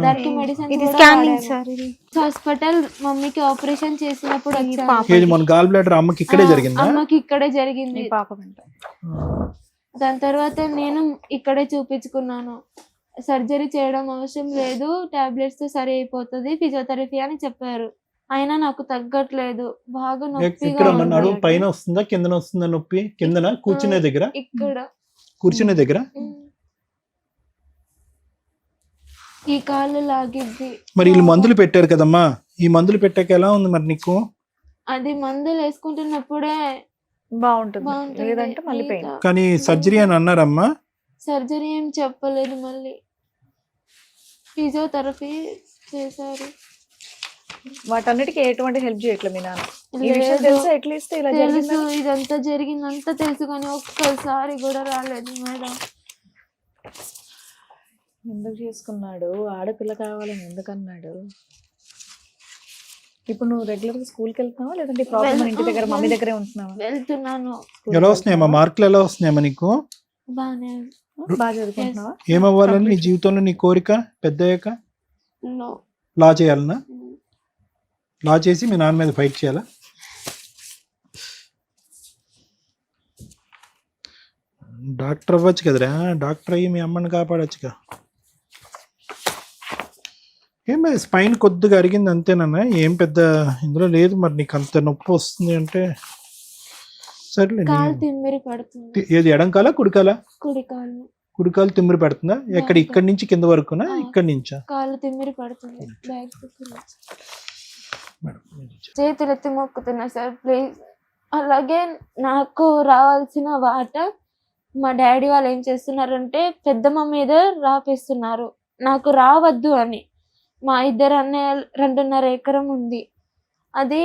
దానికి మెడిసిన్ ఇది స్కానింగ్ సార్. ఇది హాస్పిటల్ మమ్మీకి ఆపరేషన్ చేసినప్పుడు ఈ వచ్చాను. పాప. ఏది మన గాల్ బ్లాడర్ అమ్మకి ఇక్కడే జరిగిందా? అమ్మకి ఇక్కడే జరిగింది. పాప వెంట దాని తర్వాత నేను ఇక్కడే చూపించుకున్నాను. సర్జరీ చేయడం అవసరం లేదు, టాబ్లెట్స్ తో సరి అయిపోతుంది, ఫిజియోథెరపీ అని చెప్పారు. అయినా నాకు తగ్గట్లేదు, బాగా నొప్పిగా ఇక్కడ మన ఉంది. నడుము పైన వస్తుందా కిందన వస్తుందా నొప్పి? కిందన కూర్చునే దగ్గర? ఇక్కడ కూర్చునే దగ్గర. ఈ కాళ్ళు లాగిద్ది. మరి వీళ్ళు మందులు పెట్టారు కదమ్మా, ఈ మందులు పెట్టాక ఎలా ఉంది మరి నీకు? అది మందులు వేసుకుంటున్నప్పుడే బాగుంటుంది, బాగుంటుంది. లేదంటే మళ్ళీ పెయిన్. కానీ సర్జరీ అని అన్నారమ్మా? సర్జరీ ఏం చెప్పలేదు, మళ్ళీ ఫిజియోథెరపీ చేశారు. వాటన్నిటికీ ఎటువంటి హెల్ప్ చేయట్లేదు మీ నాన్న? ఈ విషయం లేదు. తెలుసా అట్లీస్ట్ ఇలా తెలుసు, జరిగిందని? ఇదంతా జరిగిందంతా తెలుసు, కానీ ఒక్కసారి కూడా రాలేదు మేడం. ఎందుకు చేసుకున్నాడు? ఆడపిల్ల కావాలని ఎందుకన్నాడు? ఇప్పుడు నువ్వు రెగ్యులర్ గా స్కూల్కి వెళ్తున్నావా లేదంటే ప్రాబ్లం ఇంటి దగ్గర మమ్మీ దగ్గరే ఉంటున్నావా? వెళ్తున్నాను. ఎలా వస్తున్నాయమ్మా మార్కులు? ఎలా వస్తున్నాయమ్మా నీకు? బాగానే. బాగా చదువుకుంటున్నావా? ఏమవ్వాలని నీ జీవితంలో నీ కోరిక పెద్దయ్యాక? No. లా చేయాలన్నా? లా చేసి మీ నాన్న మీద ఫైట్ చేయాలా? డాక్టర్ అవ్వచ్చు కదరా, డాక్టర్ అయ్యి మీ అమ్మని కాపాడొచ్చుగా. ఏం స్పైన్ కొద్దిగా అరిగింది అంతేనన్నా, ఏం పెద్ద ఇందులో లేదు. మరి నీకు అంత నొప్పి వస్తుంది అంటే సరేలే. కాలు తిమ్మిరి పడుతుంది. ఏది ఎడం కాలా కుడికాలా? కుడి కాలు. కుడికాలు తిమ్మిరి పడుతుందా? ఎక్కడ ఇక్కడి నుంచి కింద వరకునా ఇక్కడి నుంచా? కాలు తిమ్మిరి పడుతుంది. బ్యాగ్ మేడం చేతులు ఎత్తి మొక్కుతున్నా సార్, ప్లీజ్. అలాగే నాకు రావాల్సిన వాటా మా డాడీ వాళ్ళు ఏం చేస్తున్నారంటే పెద్దమ్మ మీద రాపిస్తున్నారు, నాకు రావద్దు అని. మా ఇద్దరు అన్నయ్య 2.5 ఎకరం ఉంది, అది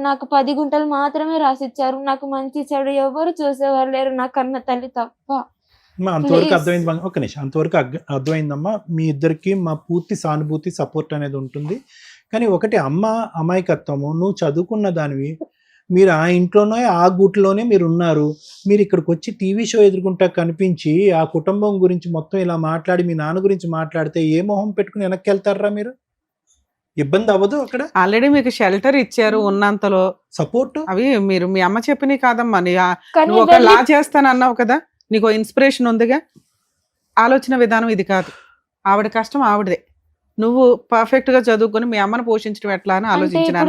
నాకు 10 గుంటలు మాత్రమే రాసిచ్చారు. నాకు మంచి చెడు ఎవరు చూసేవారు లేరు, నా కన్న తల్లి తప్ప. అంతవరకు అర్థమైంది. ఒక్క నిమిషం, అంతవరకు అర్థమైందమ్మా. మీ ఇద్దరికి మా పూర్తి సానుభూతి సపోర్ట్ అనేది ఉంటుంది. కానీ ఒకటి, అమ్మ అమాయకత్వము, నువ్వు చదువుకున్న దానివి, మీరు ఆ ఇంట్లోనే ఆ గూట్లోనే మీరు ఉన్నారు. మీరు ఇక్కడికి వచ్చి టీవీ షో ఎదుర్కొంటా కనిపించి ఆ కుటుంబం గురించి మొత్తం ఇలా మాట్లాడి మీ నాన్న గురించి మాట్లాడితే ఏ మొహం పెట్టుకుని వెనక్కి వెళ్తారా మీరు? ఇబ్బంది అవ్వదు అక్కడ? ఆల్రెడీ మీకు షెల్టర్ ఇచ్చారు ఉన్నంతలో సపోర్ట్. అవి మీరు మీ అమ్మ చెప్పినవి కాదమ్మా. కానీ నువ్వు ఒక లా చేస్తానన్నావు కదా, నీకు ఇన్స్పిరేషన్ ఉందిగా. ఆలోచన విధానం ఇది కాదు. ఆవిడ కష్టం ఆవిడదే. నువ్వు పర్ఫెక్ట్ గా చదువుకొని మీ అమ్మను పోషించడం ఎట్లా అని ఆలోచించినా.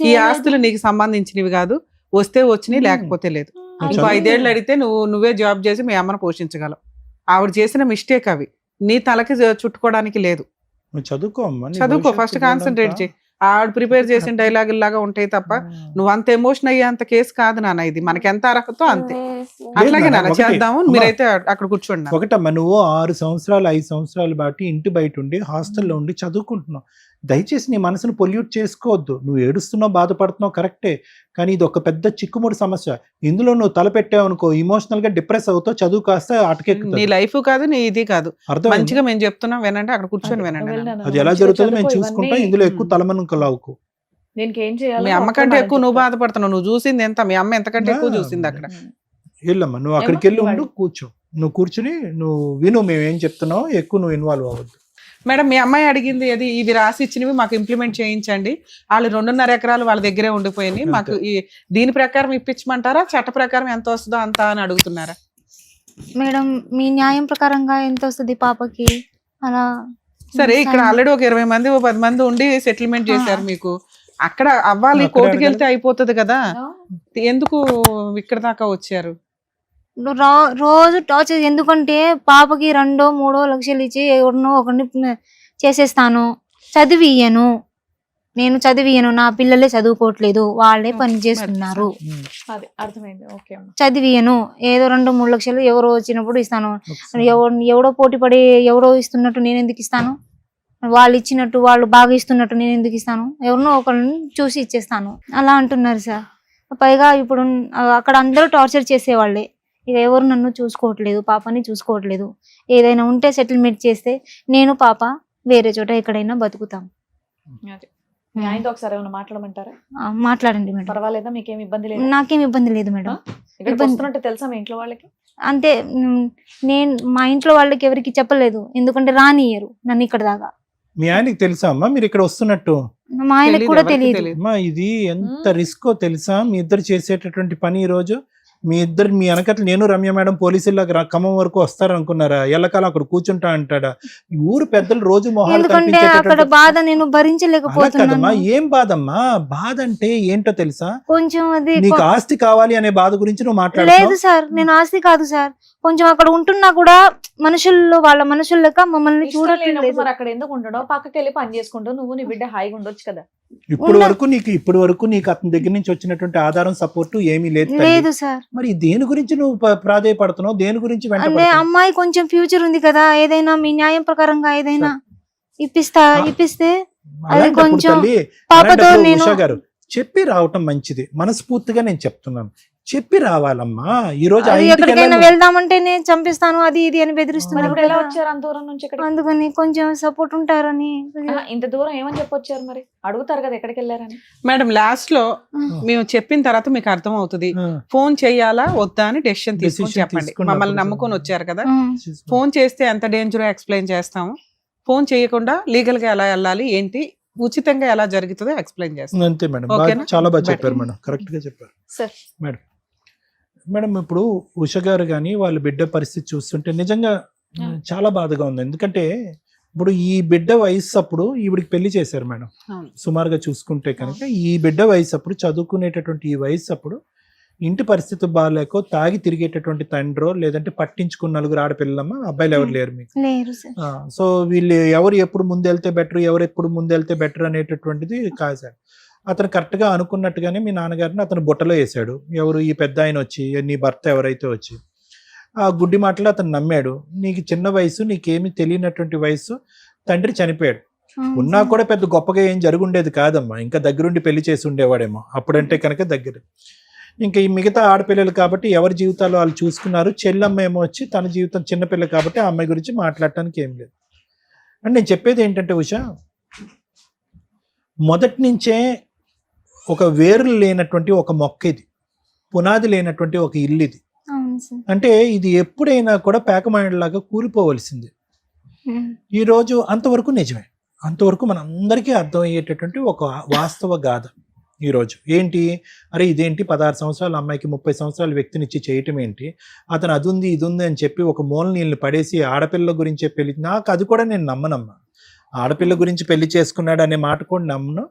ఈ ఆస్తులు నీకు సంబంధించినవి కాదు, వస్తే వచ్చినాయి లేకపోతే లేదు. ఇంకో 5 ఏళ్ళు అడిగితే నువ్వే జాబ్ చేసి మీ అమ్మను పోషించగలవు. ఆవిడ చేసిన మిస్టేక్ అవి, నీ తలకి చుట్టుకోవడానికి లేదు. నువ్వు చదువుకో అమ్మా, నీ చదువుకో, భవిష్యత్తు ఫస్ట్ కాన్సన్ట్రేట్ ఉందంతా. చేయి. ఆవిడ ప్రిపేర్ చేసిన డైలాగులు లాగా ఉంటాయి తప్ప నువ్వు అంత ఎమోషన్ అయ్యేంత కేసు కాదు నాన్న. ఇది మనకి ఎంత అర్హతో అంతే. అట్లాగే నాన్న ఒకటి, చేద్దాము. అమ్మా, మీరైతే అక్కడ కూర్చోండి నాన్న. ఒకటమ్మా, నువ్వు 6 సంవత్సరాలు 5 సంవత్సరాలు బట్టి ఇంటి బయట ఉండి హాస్టల్లో ఉండి చదువుకుంటున్నావు. దయచేసి నీ మనసును పొల్యూట్ చేసుకోవద్దు. నువ్వు ఏడుస్తున్నావు, బాధపడుతున్నావు కరెక్టే, కానీ ఇది ఒక పెద్ద చిక్కుముడి సమస్య. ఇందులో నువ్వు తలపెట్టావు అనుకో, ఇమోషనల్ గా డిప్రెస్ అవుతావు, చదువు కాస్త నీ అటకెక్కుతుంది. లైఫ్ కాదు, నీ ఇది కాదు. అర్థం మంచిగా మేము చెప్తున్నాం వినండి, అక్కడ కూర్చొని వినండి నాన్న. అది ఎలా జరుగుతుందో మేము చూసుకుంటాం. ఇందులో ఎక్కువ తలమనుకలావుకు. దీనికి ఏం చేయాలి? మీ అమ్మ కంటే ఎక్కువ నువ్వు బాధపడుతున్నావు. నువ్వు చూసింది ఎంత, మీ అమ్మ ఎంతకంటే ఎక్కువ చూసింది అక్కడ. వెళ్ళమ్మా, నువ్వు అక్కడికి వెళ్ళి ఉండు, కూర్చో. నువ్వు కూర్చుని నువ్వు విను, మేము ఏం చెప్తున్నావు, ఎక్కువ నువ్వు ఇన్వాల్వ్ అవ్వద్దు. మేడం, మీ అమ్మాయి అడిగింది అది, ఇవి రాసి ఇచ్చినవి మాకు ఇంప్లిమెంట్ చేయించండి. వాళ్ళు 2.5 ఎకరాలు వాళ్ళ దగ్గరే ఉండిపోయినాయి, మాకు దీని ప్రకారం ఇప్పించమంటారా, చట్ట ప్రకారం ఎంత వస్తుందో అంత అని అడుగుతున్నారా? మేడం, మీ న్యాయం ప్రకారంగా ఎంత వస్తుంది పాపకి అలా? సరే, ఇక్కడ ఆల్రెడీ ఒక 20 మంది 10 మంది ఉండి సెటిల్మెంట్ చేశారు మీకు. అక్కడ అవ్వాలి, అక్కడ కోర్టుకి వెళ్తే అయిపోతుంది కదా, ఎందుకు ఇక్కడ దాకా వచ్చారు? రోజు టార్చర్. ఎందుకంటే పాపకి 2-3 లక్షలు ఇచ్చి ఎవరినో ఒకరిని చేసేస్తాను, చదివియ్యను. నేను చదివియ్యను, నా పిల్లలే చదువుకోవట్లేదు, వాళ్ళే పని చేస్తున్నారు, అది అర్థమైంది. ఓకే అమ్మ. చదివియ్యను. ఏదో 2-3 లక్షలు ఎవరో వచ్చినప్పుడు ఇస్తాను. ఎవడో పోటీ పడి ఎవరో ఇస్తున్నట్టు నేను ఎందుకు ఇస్తాను? వాళ్ళు ఇచ్చినట్టు, వాళ్ళు బాగా ఇస్తున్నట్టు నేను ఎందుకు ఇస్తాను? ఎవరినో ఒకరిని చూసి ఇచ్చేస్తాను అలా అంటున్నారు సార్. పైగా ఇప్పుడు అక్కడ అందరూ టార్చర్ చేసేవాళ్ళే. ఇక ఎవరు నన్ను చూసుకోవట్లేదు, పాపని చూసుకోవట్లేదు. ఏదైనా ఉంటే సెటిల్మెంట్ చేస్తే నేను పాప వేరే చోట ఎక్కడైనా బతుకుతాం. అదే. మీ ఆయనతో ఒకసారి ఏమైనా మాట్లాడమంటారా? మాట్లాడండి మేడం. పర్వాలేదా? మీకేం ఇబ్బంది లేదు? నాకేం ఇబ్బంది లేదు మేడం. ఇక్కడ వస్తున్నట్టు తెలుసా మీ ఇంట్లో వాళ్ళకి? అంటే నేను మా ఇంట్లో వాళ్ళకి ఎవరికి చెప్పలేదు, ఎందుకంటే రానియ్యరు నన్ను ఇక్కడ దాకా. మీ ఆయనకి తెలుసా అమ్మా మీరు ఇక్కడ వస్తున్నట్టు? మా ఆయనకు కూడా తెలియదు. అమ్మా, ఇది ఎంత రిస్కో తెలుసా? మీ ఇద్దరు చేసేటటువంటి పని. ఈ రోజు మీ వెనకట్లు నేను రమ్య మేడం పోలీసుల్లో ఖమ్మం వరకు వస్తారు అనుకున్నారా? ఎల్లకాలం అక్కడ కూర్చుంటా అంటాడా? ఈ ఊరు పెద్దలు రోజు మొహాలు ఎందుకంటే అక్కడ బాధ నేను భరించలేకపోతున్నాను. ఏం బాధమ్మా? బాధ అంటే ఏంటో తెలుసా? కొంచెం అది నీకు ఆస్తి కావాలి అనే బాధ గురించి నువ్వు లేదు మాట్లాడలేదు సార్. నేను ఆస్తి కాదు సార్, కొంచెం అక్కడ ఉంటున్నా కూడా మనుషుల్లో వాళ్ళ మనుషులక మమ్మల్ని చూడట్లేదు. మరి అక్కడ ఎందుకు ఉండడం? పక్కకి వెళ్ళి పని చేసుకుంటూ నువ్వు నీ బిడ్డ హాయిగా ఉండొచ్చు కదా. ఇప్పుడు వరకు నీకు అతని దగ్గర నుంచి వచ్చినటువంటి ఆధారం సపోర్ట్ ఏమీ లేదు. లేదు సార్. మరి దేని గురించి నువ్వు ప్రాధేయపడుతున్నావు? దేని గురించి అంటే అమ్మాయి కొంచెం ఫ్యూచర్ ఉంది కదా, ఏదైనా మీ న్యాయం ప్రకారంగా ఏదైనా ఇప్పిస్తే అది కొంచెం పాపతో నేను ఉషా గారు చెప్పి రావటం మంచిది. మనస్ఫూర్తిగా నేను చెప్తున్నాను, చెప్పి రావాలమ్మా. ఈ రోజు ఆ అది ఇంటికి ఎక్కడికైనా వెళ్ళాలి. వెళ్దామంటేనే చంపిస్తాను అది ఇది అని మరి బెదిరిస్తున్నారు ఇప్పుడు ఎలా కదా. వచ్చారు అంత దూరం నుంచి ఇక్కడికి? అందుకని కొంచెం సపోర్ట్ ఉంటారని. ఇంత దూరం ఏమని చెప్పొచ్చారు మరి? అడుగుతారు కదా ఎక్కడికి వెళ్ళారని. మేడం లాస్ట్ లో మేము చెప్పిన తర్వాత మీకు అర్థం అవుతుంది ఆ, ఫోన్ చేయాలా వద్దా అని డెసిషన్ తీసుకొని Decision చెప్పండి. తీసుకున్నప్పుడు మమ్మల్ని నమ్ముకొని వచ్చారు కదా, ఉమ్. ఫోన్ చేస్తే ఎంత డేంజరో ఎక్స్ప్లెయిన్ చేస్తాము, ఫోన్ చేయకుండా లీగల్ గా ఎలా వెళ్ళాలి ఏంటి ఉచితంగా ఎలా జరుగుతుందో ఎక్స్ప్లెయిన్ చేస్తాం. అంతే మేడం. ఓకేనా? చాలా బాగా Better. చెప్పారు మేడం, కరెక్ట్ గా చెప్పారు సార్ మేడం. ఇప్పుడు ఉష గారు కానీ వాళ్ళ బిడ్డ పరిస్థితి చూస్తుంటే నిజంగా చాలా బాధగా ఉంది. ఎందుకంటే ఇప్పుడు ఈ బిడ్డ వయసు అప్పుడు ఈవిడికి పెళ్లి చేశారు మేడం. అవును. సుమారుగా చూసుకుంటే కనుక ఈ బిడ్డ వయసు అప్పుడు, చదువుకునేటటువంటి ఈ వయసు అప్పుడు ఇంటి పరిస్థితి బాగాలేకో తాగి తిరిగేటటువంటి తండ్రో లేదంటే పట్టించుకున్న నలుగురు ఆడపిల్లమ్మ, అబ్బాయిలు ఎవరు లేరు మీకు. లేరు సార్. సో వీళ్ళు ఎవరు ఎప్పుడు ముందెళ్తే బెటర్, ఎవరు ఎప్పుడు ముందెళ్తే బెటర్ అనేటటువంటిది కాదు సార్. అతను కరెక్ట్గా అనుకున్నట్టుగానే మీ నాన్నగారిని అతను బుట్టలో వేశాడు. ఎవరు ఈ పెద్ద ఆయన వచ్చి, నీ భర్త ఎవరైతే వచ్చి ఆ గుడ్డి మాటలు అతను నమ్మాడు. నీకు చిన్న వయసు, నీకేమీ తెలియనటువంటి వయసు, తండ్రి చనిపోయాడు. అవును ఉన్నా సార్. కూడా పెద్ద గొప్పగా ఏం జరుగుండేది కాదమ్మా, ఇంకా దగ్గరుండి పెళ్లి చేసి ఉండేవాడేమో అప్పుడంటే కనుక దగ్గర. ఇంకా ఈ మిగతా ఆడపిల్లలు కాబట్టి ఎవరి జీవితాలు వాళ్ళు చూసుకున్నారు. చెల్లమ్మ ఏమో వచ్చి తన జీవితం చిన్నపిల్ల కాబట్టి ఆ అమ్మాయి గురించి మాట్లాడటానికి ఏం లేదు. అండ్ నేను చెప్పేది ఏంటంటే ఉష, మొదటి నుంచే ఒక వేర్లు లేనటువంటి ఒక మొక్క ఇది, పునాది లేనటువంటి ఒక ఇల్లు ఇది. అవును సార్. అంటే ఇది ఎప్పుడైనా కూడా పేకమాయలాగా కూలిపోవలసింది. ఉమ్. ఈరోజు అంతవరకు నిజమే, అంతవరకు మనందరికీ అర్థమయ్యేటటువంటి ఒక వాస్తవ గాథ. ఈరోజు ఏంటి, అరే ఇదేంటి 16 సంవత్సరాల అమ్మాయికి 30 సంవత్సరాల వ్యక్తినిచ్చి చేయటం ఏంటి, అతను అది ఉంది ఇది ఉంది అని చెప్పి ఒక మూల నీళ్ళని పడేసి ఆడపిల్ల గురించే పెళ్లి, నాకు అది కూడా నేను నమ్మనమ్మా. ఆడపిల్ల గురించి పెళ్లి చేసుకున్నాడు అనే మాట కూడా నమ్మను.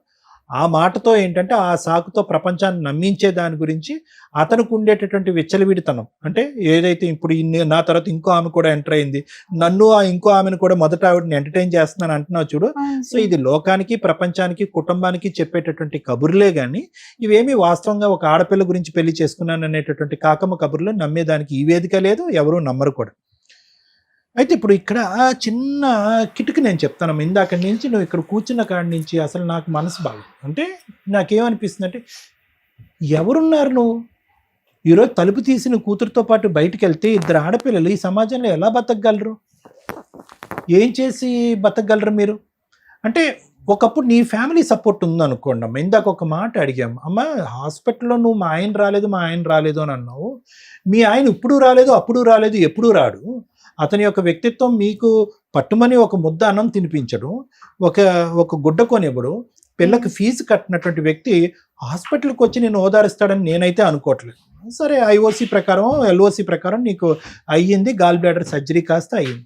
ఆ మాటతో ఏంటంటే ఆ సాకుతో ప్రపంచాన్ని నమ్మించే దాని గురించి అతనికి ఉండేటటువంటి విచ్చలవిడితనం, అంటే ఏదైతే ఇప్పుడు నా తర్వాత ఇంకో ఆమె కూడా ఎంటర్ అయింది, నన్ను ఆ ఇంకో ఆమెను కూడా మొదట ఆవిడని ఎంటర్టైన్ చేస్తున్నాను అంటున్నావు చూడు. అవును సో సార్. ఇది లోకానికి, ప్రపంచానికి, కుటుంబానికి చెప్పేటటువంటి కబుర్లే కానీ ఇవేమీ వాస్తవంగా ఒక ఆడపిల్ల గురించి పెళ్లి చేసుకున్నాను అనేటటువంటి కాకమ్మ కబుర్లు నమ్మేదానికి ఈ వేదిక లేదు, ఎవరూ నమ్మరు కూడా. అయితే ఇప్పుడు ఇక్కడ చిన్న కిటుకు నేను చెప్తాను. ఇందాక నుంచి నువ్వు ఇక్కడ కూర్చున్న కాడి నుంచి అసలు నాకు మనసు బాగా, అంటే నాకేమనిపిస్తుంది అంటే, ఎవరున్నారు నువ్వు ఈరోజు తలుపు తీసిన కూతురుతో పాటు బయటికి వెళ్తే ఇద్దరు ఆడపిల్లలు ఈ సమాజంలో ఎలా బతకగలరు, ఏం చేసి బతకగలరు మీరు? అంటే ఒకప్పుడు నీ ఫ్యామిలీ సపోర్ట్ ఉందనుకోండి అమ్మ. ఇందాక ఒక మాట అడిగాము, అమ్మ హాస్పిటల్లో నువ్వు మా ఆయన రాలేదు అని అన్నావు. మీ ఆయన ఇప్పుడు రాలేదు, అప్పుడు రాలేదు, ఎప్పుడు రాడు. అతని యొక్క వ్యక్తిత్వం మీకు పట్టుమని ఒక ముద్ద అన్నం తినిపించడం, ఒక గుడ్డ కొనివ్వడు, పిల్లకి ఫీజు కట్టినటువంటి వ్యక్తి హాస్పిటల్కి వచ్చి నేను ఓదారుస్తాడని నేనైతే అనుకోవట్లేదు. సరే, ఐఓసి ప్రకారం ఎల్ఓసి ప్రకారం నీకు అయ్యింది, గాల్ బ్లాడర్ సర్జరీ కాస్త అయ్యింది.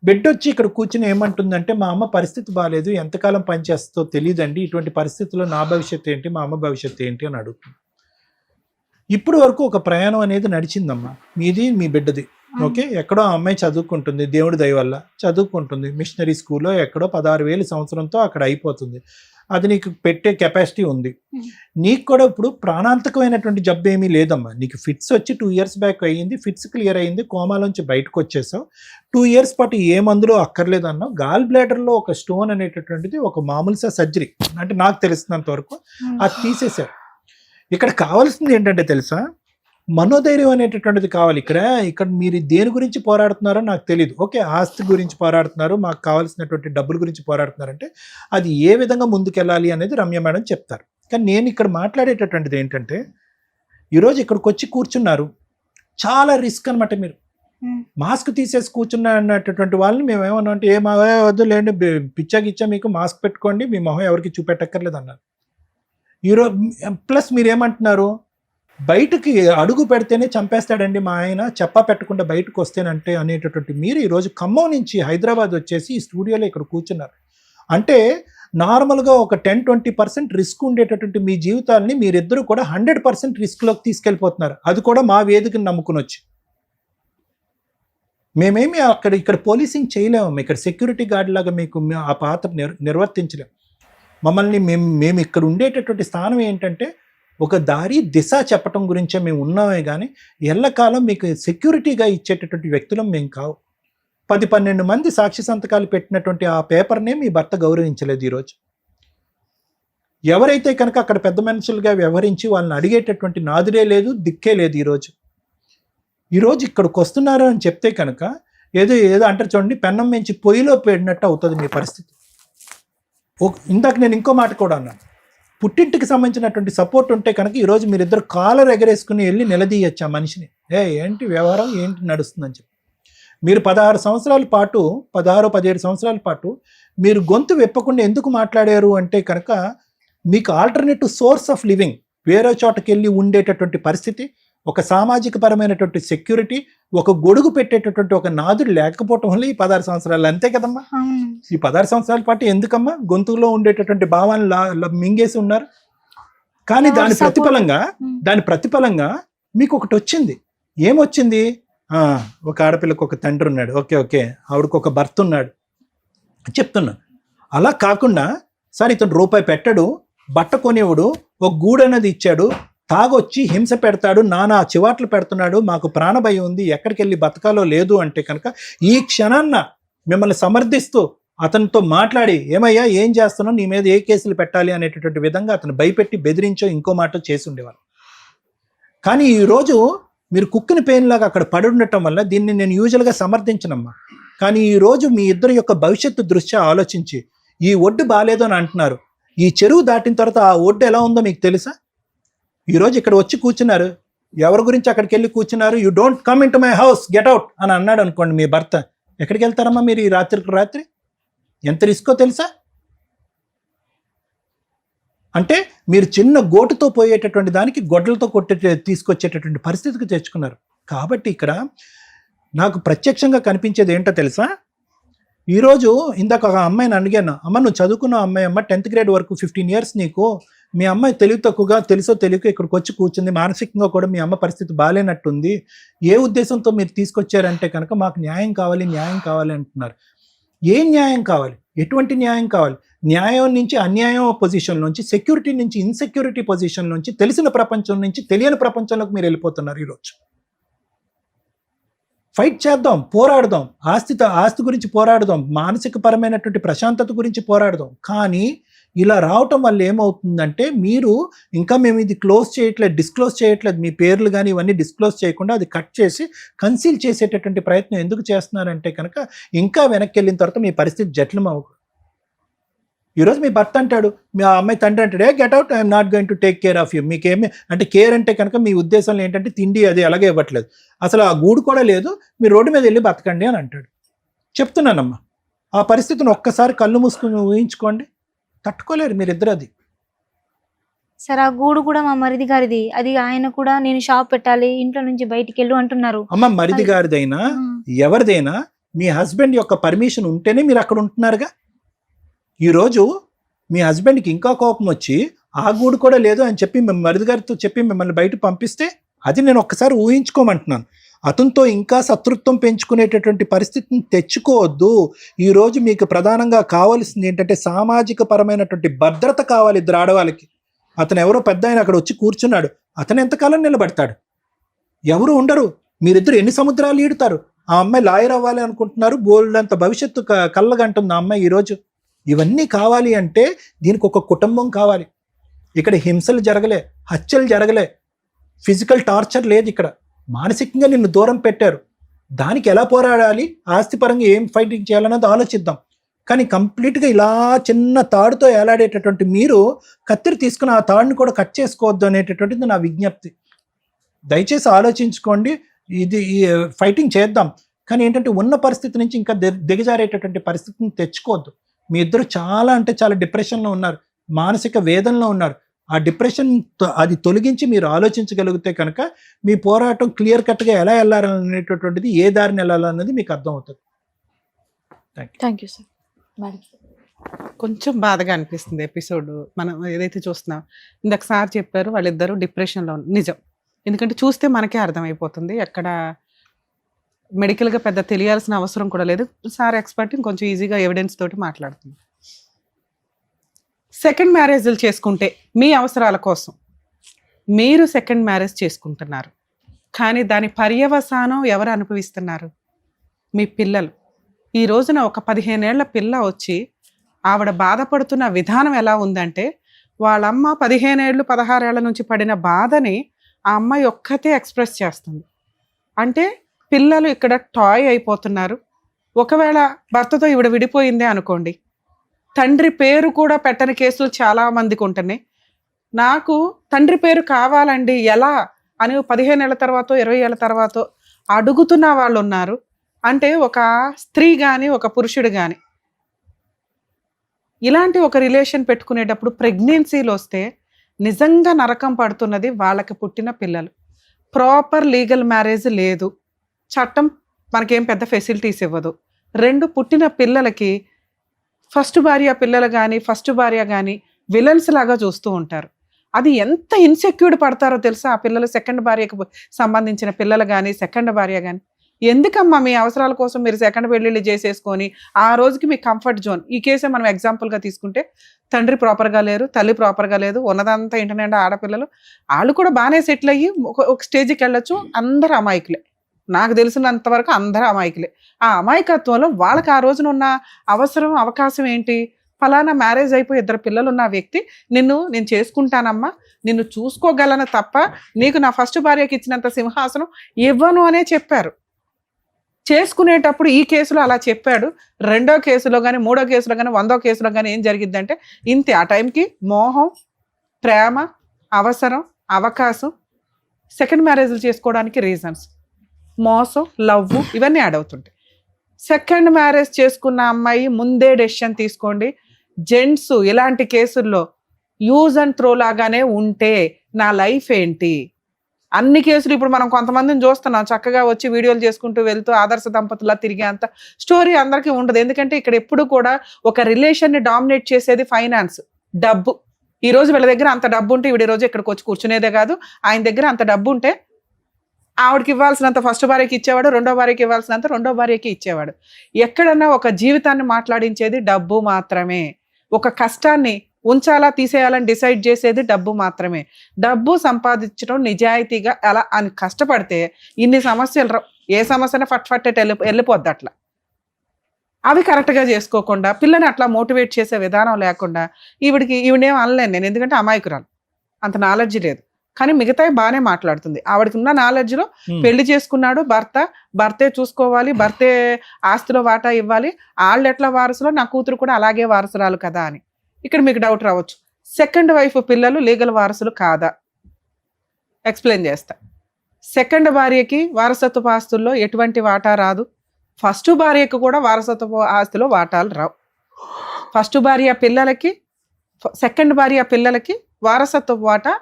బిడ్డ వచ్చి ఇక్కడ కూర్చుని ఏమంటుందంటే, మా అమ్మ పరిస్థితి బాగాలేదు, ఎంతకాలం పనిచేస్తుందో తెలియదండి, ఇటువంటి పరిస్థితుల్లో నా భవిష్యత్తు ఏంటి, మా అమ్మ భవిష్యత్తు ఏంటి అని అడుగుతుంది. ఇప్పుడు వరకు ఒక ప్రయాణం అనేది నడిచిందమ్మా, మీది మీ బిడ్డది. ఓకే, ఎక్కడో ఆ అమ్మాయి చదువుకుంటుంది, దేవుడి దయ వల్ల చదువుకుంటుంది, మిషనరీ స్కూల్లో ఎక్కడో 16,000 సంవత్సరంతో అక్కడ అయిపోతుంది. అది నీకు పెట్టే కెపాసిటీ ఉంది. నీకు కూడా ఇప్పుడు ప్రాణాంతకమైనటువంటి జబ్బు ఏమీ లేదమ్మా. నీకు ఫిట్స్ వచ్చి 2 years బ్యాక్ అయ్యింది, ఫిట్స్ క్లియర్ అయ్యింది, కోమాలోంచి బయటకు వచ్చేసావు. 2 years పాటు ఏ మందులు అక్కర్లేదన్నావు. గాల్ బ్లాడర్లో ఒక స్టోన్ అనేటటువంటిది ఒక మామూలు సర్జరీ, అంటే నాకు తెలిసినంత వరకు అది తీసేశారు. ఇక్కడ కావాల్సింది ఏంటంటే తెలుసా, మనోధైర్యం అనేటటువంటిది కావాలి. ఇక్కడ మీరు దేని గురించి పోరాడుతున్నారో నాకు తెలియదు. ఓకే, ఆస్తి గురించి పోరాడుతున్నారు, మాకు కావాల్సినటువంటి డబ్బుల గురించి పోరాడుతున్నారంటే అది ఏ విధంగా ముందుకెళ్ళాలి అనేది రమ్య మేడం చెప్తారు. కానీ నేను ఇక్కడ మాట్లాడేటటువంటిది ఏంటంటే, ఈరోజు ఇక్కడికి వచ్చి కూర్చున్నారు, చాలా రిస్క్ అనమాట. మీరు మాస్క్ తీసేసి కూర్చున్నా అన్నటువంటి వాళ్ళని మేము ఏమన్నా అంటే, వద్దులేండి, పిచ్చా మీకు మాస్క్ పెట్టుకోండి, మీ మొహం ఎవరికి చూపెట్టక్కర్లేదు అన్నారు. ఈరోజు ప్లస్ మీరేమంటున్నారు, బయటకి అడుగు పెడితేనే చంపేస్తాడండి మా ఆయన, చెప్పా పెట్టకుండా బయటకు వస్తేనంటే అనేటటువంటి మీరు ఈరోజు ఖమ్మం నుంచి హైదరాబాద్ వచ్చేసి ఈ స్టూడియోలో ఇక్కడ కూర్చున్నారు. అంటే నార్మల్గా ఒక 10-20% రిస్క్ ఉండేటటువంటి మీ జీవితాలని మీరిద్దరూ కూడా 100% రిస్క్లోకి తీసుకెళ్ళిపోతున్నారు. అది కూడా మా వేదికను నమ్ముకుని వచ్చి. మేమేమి ఇక్కడ పోలీసింగ్ చేయలేము, ఇక్కడ సెక్యూరిటీ గార్డ్ లాగా మీకు ఆ పాత్ర నిర్వర్తించలేము. మమ్మల్ని మేము ఇక్కడ ఉండేటటువంటి స్థానం ఏంటంటే, ఒక దారి దిశ చెప్పటం గురించే మేము ఉన్నామే కానీ ఎల్లకాలం మీకు సెక్యూరిటీగా ఇచ్చేటటువంటి వ్యక్తులం మేము కావు. 10-12 మంది సాక్షి సంతకాలు పెట్టినటువంటి ఆ పేపర్నే మీ భర్త గౌరవించలేదు ఈరోజు. ఎవరైతే కనుక అక్కడ పెద్ద మనుషులుగా వ్యవహరించి వాళ్ళని అడిగేటటువంటి నాదుడే లేదు, దిక్కే లేదు. ఈరోజు ఇక్కడికి వస్తున్నారు అని చెప్తే కనుక ఏదో అంటారు చూడండి, పెన్నం మించి పొయ్యిలో పెట్టినట్టు అవుతుంది మీ పరిస్థితి. ఇందాక నేను ఇంకో మాట కూడా అన్నాను, పుట్టింటికి సంబంధించినటువంటి సపోర్ట్ ఉంటే కనుక ఈరోజు మీరిద్దరు కాలర్ ఎగరేసుకుని వెళ్ళి నిలదీయచ్చు ఆ మనిషిని, ఏంటి వ్యవహారం ఏంటి నడుస్తుందని చెప్పి. మీరు 16 సంవత్సరాల పాటు 17 సంవత్సరాల పాటు మీరు గొంతు విప్పకుండా ఎందుకు మాట్లాడారు అంటే కనుక మీకు ఆల్టర్నేటివ్ సోర్స్ ఆఫ్ లివింగ్, వేరే చోటకి వెళ్ళి ఉండేటటువంటి పరిస్థితి, ఒక సామాజిక పరమైనటువంటి సెక్యూరిటీ, ఒక గొడుగు పెట్టేటటువంటి ఒక నాదుడు లేకపోవటం వల్ల ఈ 16 సంవత్సరాలు, అంతే కదమ్మా. ఈ 16 సంవత్సరాల పాటు ఎందుకమ్మా గొంతులో ఉండేటటువంటి భావాన్ని మింగేసి ఉన్నారు? కానీ దాని ప్రతిఫలంగా మీకు ఒకటి వచ్చింది. ఏమొచ్చింది? ఒక ఆడపిల్లకు ఒక తండ్రి ఉన్నాడు, ఓకే, ఆవిడకు ఒక భర్త ఉన్నాడు చెప్తున్నా. అలా కాకుండా సార్ ఇతను రూపాయి పెట్టడు, బట్ట కొనేవాడు, ఒక గూడు అనేది ఇచ్చాడు, తాగొచ్చి హింస పెడతాడు, నానా చివాట్లు పెడుతున్నాడు, మాకు ప్రాణభయం ఉంది, ఎక్కడికి వెళ్ళి బతకాలో లేదు అంటే కనుక ఈ క్షణాన్న మిమ్మల్ని సమర్థిస్తూ అతనితో మాట్లాడి, ఏమయ్యా ఏం చేస్తున్నావు, నీ మీద ఏ కేసులు పెట్టాలి అనేటటువంటి విధంగా అతను భయపెట్టి బెదిరించో ఇంకో మాట చేసి ఉండేవాళ్ళు. కానీ ఈరోజు మీరు కుక్కిన పెయిన్లాగా అక్కడ పడి ఉండటం వల్ల దీన్ని నేను యూజువల్గా సమర్థించనమ్మా. కానీ ఈరోజు మీ ఇద్దరి యొక్క భవిష్యత్తు దృష్ట్యా ఆలోచించి ఈ ఒడ్డు బాగాలేదు అని అంటున్నారు, ఈ చెరువు దాటిన తర్వాత ఆ ఒడ్డు ఎలా ఉందో మీకు తెలుసా? ఈరోజు ఇక్కడ వచ్చి కూర్చున్నారు, ఎవరి గురించి అక్కడికి వెళ్ళి కూర్చున్నారు, you don't come in to my house, get out అని అన్నాడు అనుకోండి మీ భర్త, ఎక్కడికి వెళ్తారమ్మా మీరు ఈ రాత్రి? ఎంత రిస్కో తెలుసా? అంటే మీరు చిన్న గోటుతో పోయేటటువంటి దానికి గొడ్డలతో తీసుకొచ్చేటటువంటి పరిస్థితికి తెచ్చుకున్నారు. కాబట్టి ఇక్కడ నాకు ప్రత్యక్షంగా కనిపించేది ఏంటో తెలుసా? ఈరోజు ఇందాక ఒక అమ్మాయిని అడిగాను, అమ్మ నువ్వు చదువుకున్న అమ్మాయి అమ్మ, 10th grade వరకు 15 years నీకు, మీ అమ్మాయి తెలివి తక్కువగా తెలుసో తెలియక ఇక్కడికి వచ్చి కూర్చుంది, మానసికంగా కూడా మీ అమ్మ పరిస్థితి బాగాలేనట్టుంది, ఏ ఉద్దేశంతో మీరు తీసుకొచ్చారంటే కనుక మాకు న్యాయం కావాలి అంటున్నారు. ఏ న్యాయం కావాలి? ఎటువంటి న్యాయం కావాలి? న్యాయం నుంచి అన్యాయం పొజిషన్ నుంచి, సెక్యూరిటీ నుంచి ఇన్సెక్యూరిటీ పొజిషన్ నుంచి, తెలిసిన ప్రపంచం నుంచి తెలియని ప్రపంచంలోకి మీరు వెళ్ళిపోతున్నారు. ఈరోజు ఫైట్ చేద్దాం, పోరాడదాం, ఆస్తి గురించి పోరాడదాం, మానసిక పరమైనటువంటి ప్రశాంతత గురించి పోరాడదాం. కానీ ఇలా రావటం వల్ల ఏమవుతుందంటే మీరు ఇంకా మేము ఇది డిస్క్లోజ్ చేయట్లేదు, మీ పేర్లు కానీ ఇవన్నీ డిస్క్లోజ్ చేయకుండా అది కట్ చేసి కన్సీల్ చేసేటటువంటి ప్రయత్నం ఎందుకు చేస్తున్నారంటే కనుక ఇంకా వెనక్కి వెళ్ళిన తర్వాత మీ పరిస్థితి జటిలం అవ్వదు. ఈరోజు మీ భర్త అంటాడు, మీ అమ్మాయి తండ్రి అంటాడు, get out, I'm not going to take care of you. మీకేమి అంటే కేర్ అంటే కనుక మీ ఉద్దేశంలో ఏంటంటే తిండి అది అలాగే ఇవ్వట్లేదు, అసలు ఆ గూడు కూడా లేదు, మీరు రోడ్డు మీద వెళ్ళి బతకండి అని అంటాడు. చెప్తున్నానమ్మా, ఆ పరిస్థితిని ఒక్కసారి కళ్ళు మూసుకుని ఊహించుకోండి, తట్టుకోలేరు మీరిద్దరు. అది సార్ ఆ గూడు కూడా మా మరిది గారిది, అది ఆయన కూడా నేను షాప్ పెట్టాలి, ఇంట్లో నుంచి బయటికి వెళ్ళు అంటున్నారు. అమ్మ మరిది గారిదైనా ఎవరిదైనా మీ హస్బెండ్ యొక్క పర్మిషన్ ఉంటేనే మీరు అక్కడ ఉంటున్నారుగా. ఈరోజు మీ హస్బెండ్కి ఇంకా కోపం వచ్చి ఆ గూడు కూడా లేదు అని చెప్పి మరిది గారితో చెప్పి మిమ్మల్ని బయట పంపిస్తే అది నేను ఒక్కసారి ఊహించుకోమంటున్నాను. అతనితో ఇంకా శత్రుత్వం పెంచుకునేటటువంటి పరిస్థితిని తెచ్చుకోవద్దు. ఈరోజు మీకు ప్రధానంగా కావాల్సింది ఏంటంటే సామాజిక పరమైనటువంటి భద్రత కావాలి ఇద్దరు ఆడవాళ్ళకి. అతను ఎవరో పెద్ద ఆయన అక్కడ వచ్చి కూర్చున్నాడు, అతను ఎంతకాలం నిలబడతాడు? ఎవరు ఉండరు. మీరిద్దరు ఎన్ని సముద్రాలు ఈడుతారు? ఆ అమ్మాయి లాయర్ అవ్వాలి అనుకుంటున్నారు, బోల్డ్ అంత భవిష్యత్తు కళ్ళగంటుంది ఆ అమ్మాయి. ఈరోజు ఇవన్నీ కావాలి అంటే దీనికి ఒక కుటుంబం కావాలి. ఇక్కడ హింసలు జరగలే, హత్యలు జరగలే, ఫిజికల్ టార్చర్ లేదు, ఇక్కడ మానసికంగా నిన్ను దూరం పెట్టారు. దానికి ఎలా పోరాడాలి, ఆస్తిపరంగా ఏం ఫైటింగ్ చేయాలన్నది ఆలోచిద్దాం. కానీ కంప్లీట్గా ఇలా చిన్న తాడుతో ఏలాడేటటువంటి మీరు కత్తిరి తీసుకుని ఆ తాడుని కూడా కట్ చేసుకోవద్దు అనేటటువంటిది నా విజ్ఞప్తి. దయచేసి ఆలోచించుకోండి. ఇది ఫైటింగ్ చేద్దాం, కానీ ఏంటంటే ఉన్న పరిస్థితి నుంచి ఇంకా దిగజారేటటువంటి పరిస్థితిని తెచ్చుకోవద్దు. మీ ఇద్దరు చాలా అంటే చాలా డిప్రెషన్లో ఉన్నారు, మానసిక వేదనలో ఉన్నారు. ఆ డిప్రెషన్ అది తొలగించి మీరు ఆలోచించగలిగితే కనుక మీ పోరాటం క్లియర్ కట్గా ఎలా వెళ్ళాలనేటటువంటిది, ఏ దారిని వెళ్ళాలన్నది మీకు అర్థమవుతుంది. Thank you sir. కొంచెం బాధగా అనిపిస్తుంది ఎపిసోడ్ మనం ఏదైతే చూస్తున్నాం. ఇందాక సార్ చెప్పారు వాళ్ళిద్దరూ డిప్రెషన్లో, నిజం. ఎందుకంటే చూస్తే మనకే అర్థమైపోతుంది, ఎక్కడ మెడికల్గా పెద్ద తెలియాల్సిన అవసరం కూడా లేదు. సార్ ఎక్స్పర్ట్, ఇంకొంచెం ఈజీగా ఎవిడెన్స్ తోటి మాట్లాడుతుంది. సెకండ్ మ్యారేజ్లు చేసుకుంటే మీ అవసరాల కోసం మీరు సెకండ్ మ్యారేజ్ చేసుకుంటున్నారు, కానీ దాని పర్యవసానం ఎవరు అనుభవిస్తున్నారు? మీ పిల్లలు. ఈ రోజున ఒక 15 ఏళ్ల పిల్ల వచ్చి ఆవిడ బాధపడుతున్న విధానం ఎలా ఉందంటే, వాళ్ళమ్మ 15 ఏళ్ళు 16 ఏళ్ల నుంచి పడిన బాధని ఆ అమ్మాయి ఒక్కతే ఎక్స్ప్రెస్ చేస్తుంది. అంటే పిల్లలు ఇక్కడ టాయ్ అయిపోతున్నారు. ఒకవేళ భర్తతో ఈవిడ విడిపోయిందే అనుకోండి, తండ్రి పేరు కూడా పెట్టని కేసులు చాలా మందికి ఉంటున్నాయి. నాకు తండ్రి పేరు కావాలండి ఎలా అని 15 ఏళ్ల తర్వాత 20 ఏళ్ల తర్వాత అడుగుతున్న వాళ్ళు ఉన్నారు. అంటే ఒక స్త్రీ కానీ ఒక పురుషుడు కానీ ఇలాంటి ఒక రిలేషన్ పెట్టుకునేటప్పుడు ప్రెగ్నెన్సీలు వస్తే నిజంగా నరకం పడుతున్నది వాళ్ళకి పుట్టిన పిల్లలు. ప్రాపర్ లీగల్ మ్యారేజ్ లేదు, చట్టం మనకేం పెద్ద ఫెసిలిటీస్ ఇవ్వదు. 2 పుట్టిన పిల్లలకి ఫస్ట్ భార్య పిల్లలు కానీ ఫస్ట్ భార్య కానీ విలన్స్ లాగా చూస్తూ ఉంటారు. అది ఎంత ఇన్సెక్యూర్డ్ పడతారో తెలుసా ఆ పిల్లలు. సెకండ్ భార్యకు సంబంధించిన పిల్లలు కానీ సెకండ్ భార్య కానీ, ఎందుకమ్మా మీ అవసరాల కోసం మీరు సెకండ్ పెళ్ళిళ్ళు చేసేసుకొని ఆ రోజుకి మీ కంఫర్ట్ జోన్. ఈ కేసే మనం ఎగ్జాంపుల్గా తీసుకుంటే తండ్రి ప్రాపర్గా లేరు, తల్లి ప్రాపర్గా లేదు, ఉన్నదంతా ఇంటర్నెట్ ఆడపిల్లలు. వాళ్ళు కూడా బాగానే సెటిల్ అయ్యి ఒక స్టేజ్కి వెళ్ళొచ్చు. అందరు అమాయకులే, నాకు తెలిసినంత వరకు అందరూ అమాయకులే. ఆ అమాయకత్వంలో వాళ్ళకి ఆ రోజున ఉన్న అవసరం అవకాశం ఏంటి? ఫలానా మ్యారేజ్ అయిపోయి 2 పిల్లలు ఉన్న వ్యక్తి నేను చేసుకుంటానమ్మా, నిన్ను చూసుకోగలను తప్ప నీకు నా ఫస్ట్ భార్యకి ఇచ్చినంత సింహాసనం ఇవ్వను అనే చెప్పారు. చేసుకునేటప్పుడు ఈ కేసులో అలా చెప్పాడు. 2వ కేసులో కానీ 3వ కేసులో కానీ 100వ కేసులో కానీ ఏం జరిగిద్దంటే ఇంతే. ఆ టైంకి మోహం, ప్రేమ, అవసరం, అవకాశం, సెకండ్ మ్యారేజ్లు చేసుకోవడానికి రీజన్స్, మోసం, లవ్ ఇవన్నీ యాడ్ అవుతుంటాయి. సెకండ్ మ్యారేజ్ చేసుకున్న అమ్మాయి ముందే డెసిషన్ తీసుకోండి. జెంట్స్ ఇలాంటి కేసుల్లో యూజ్ అండ్ త్రో లాగానే ఉంటే నా లైఫ్ ఏంటి? అన్ని కేసులు ఇప్పుడు మనం కొంతమందిని చూస్తున్నాం, చక్కగా వచ్చి వీడియోలు చేసుకుంటూ వెళ్తూ ఆదర్శ దంపతులా తిరిగే అంత స్టోరీ అందరికీ ఉండదు. ఎందుకంటే ఇక్కడ ఎప్పుడు కూడా ఒక రిలేషన్ని డామినేట్ చేసేది ఫైనాన్స్, డబ్బు. ఈ రోజు వీళ్ళ దగ్గర అంత డబ్బు ఉంటే ఈవిడ రోజు ఇక్కడికి వచ్చి కూర్చునేదే కాదు. ఆయన దగ్గర అంత డబ్బు ఉంటే ఆవిడకి ఇవ్వాల్సినంత ఫస్ట్ భార్యకి ఇచ్చేవాడు, 2వ భార్యకి ఇవ్వాల్సినంత 2వ భార్యకి ఇచ్చేవాడు. ఎక్కడన్నా ఒక జీవితాన్ని మాట్లాడించేది డబ్బు మాత్రమే. ఒక కష్టాన్ని ఉంచాలా తీసేయాలని డిసైడ్ చేసేది డబ్బు మాత్రమే. డబ్బు సంపాదించడం నిజాయితీగా అలా అని కష్టపడితే ఇన్ని సమస్యలు రావు. ఏ సమస్యనే ఫట్ వెళ్ళిపోద్ది అట్లా. అవి కరెక్ట్గా చేసుకోకుండా పిల్లని అట్లా మోటివేట్ చేసే విధానం లేకుండా ఈవిడేం అనలేను నేను, ఎందుకంటే అమాయకురాలు, అంత నాలెడ్జ్ లేదు. కానీ మిగతాయి బాగానే మాట్లాడుతుంది. ఆవిడకి ఉన్న నాలెడ్జ్లో పెళ్లి చేసుకున్నాడు భర్తే చూసుకోవాలి, భర్తే ఆస్తిలో వాటా ఇవ్వాలి, వాళ్ళు ఎట్లా వారసులో నా కూతురు కూడా అలాగే వారసురాలు కదా అని. ఇక్కడ మీకు డౌట్ రావచ్చు, సెకండ్ వైఫ్ పిల్లలు లీగల్ వారసులు కాదా? ఎక్స్ప్లెయిన్ చేస్తా. సెకండ్ భార్యకి వారసత్వ ఆస్తుల్లో ఎటువంటి వాటా రాదు. ఫస్ట్ భార్యకు కూడా వారసత్వ ఆస్తిలో వాటాలు రావు. ఫస్ట్ భార్య పిల్లలకి సెకండ్ భార్య పిల్లలకి వారసత్వ వాటా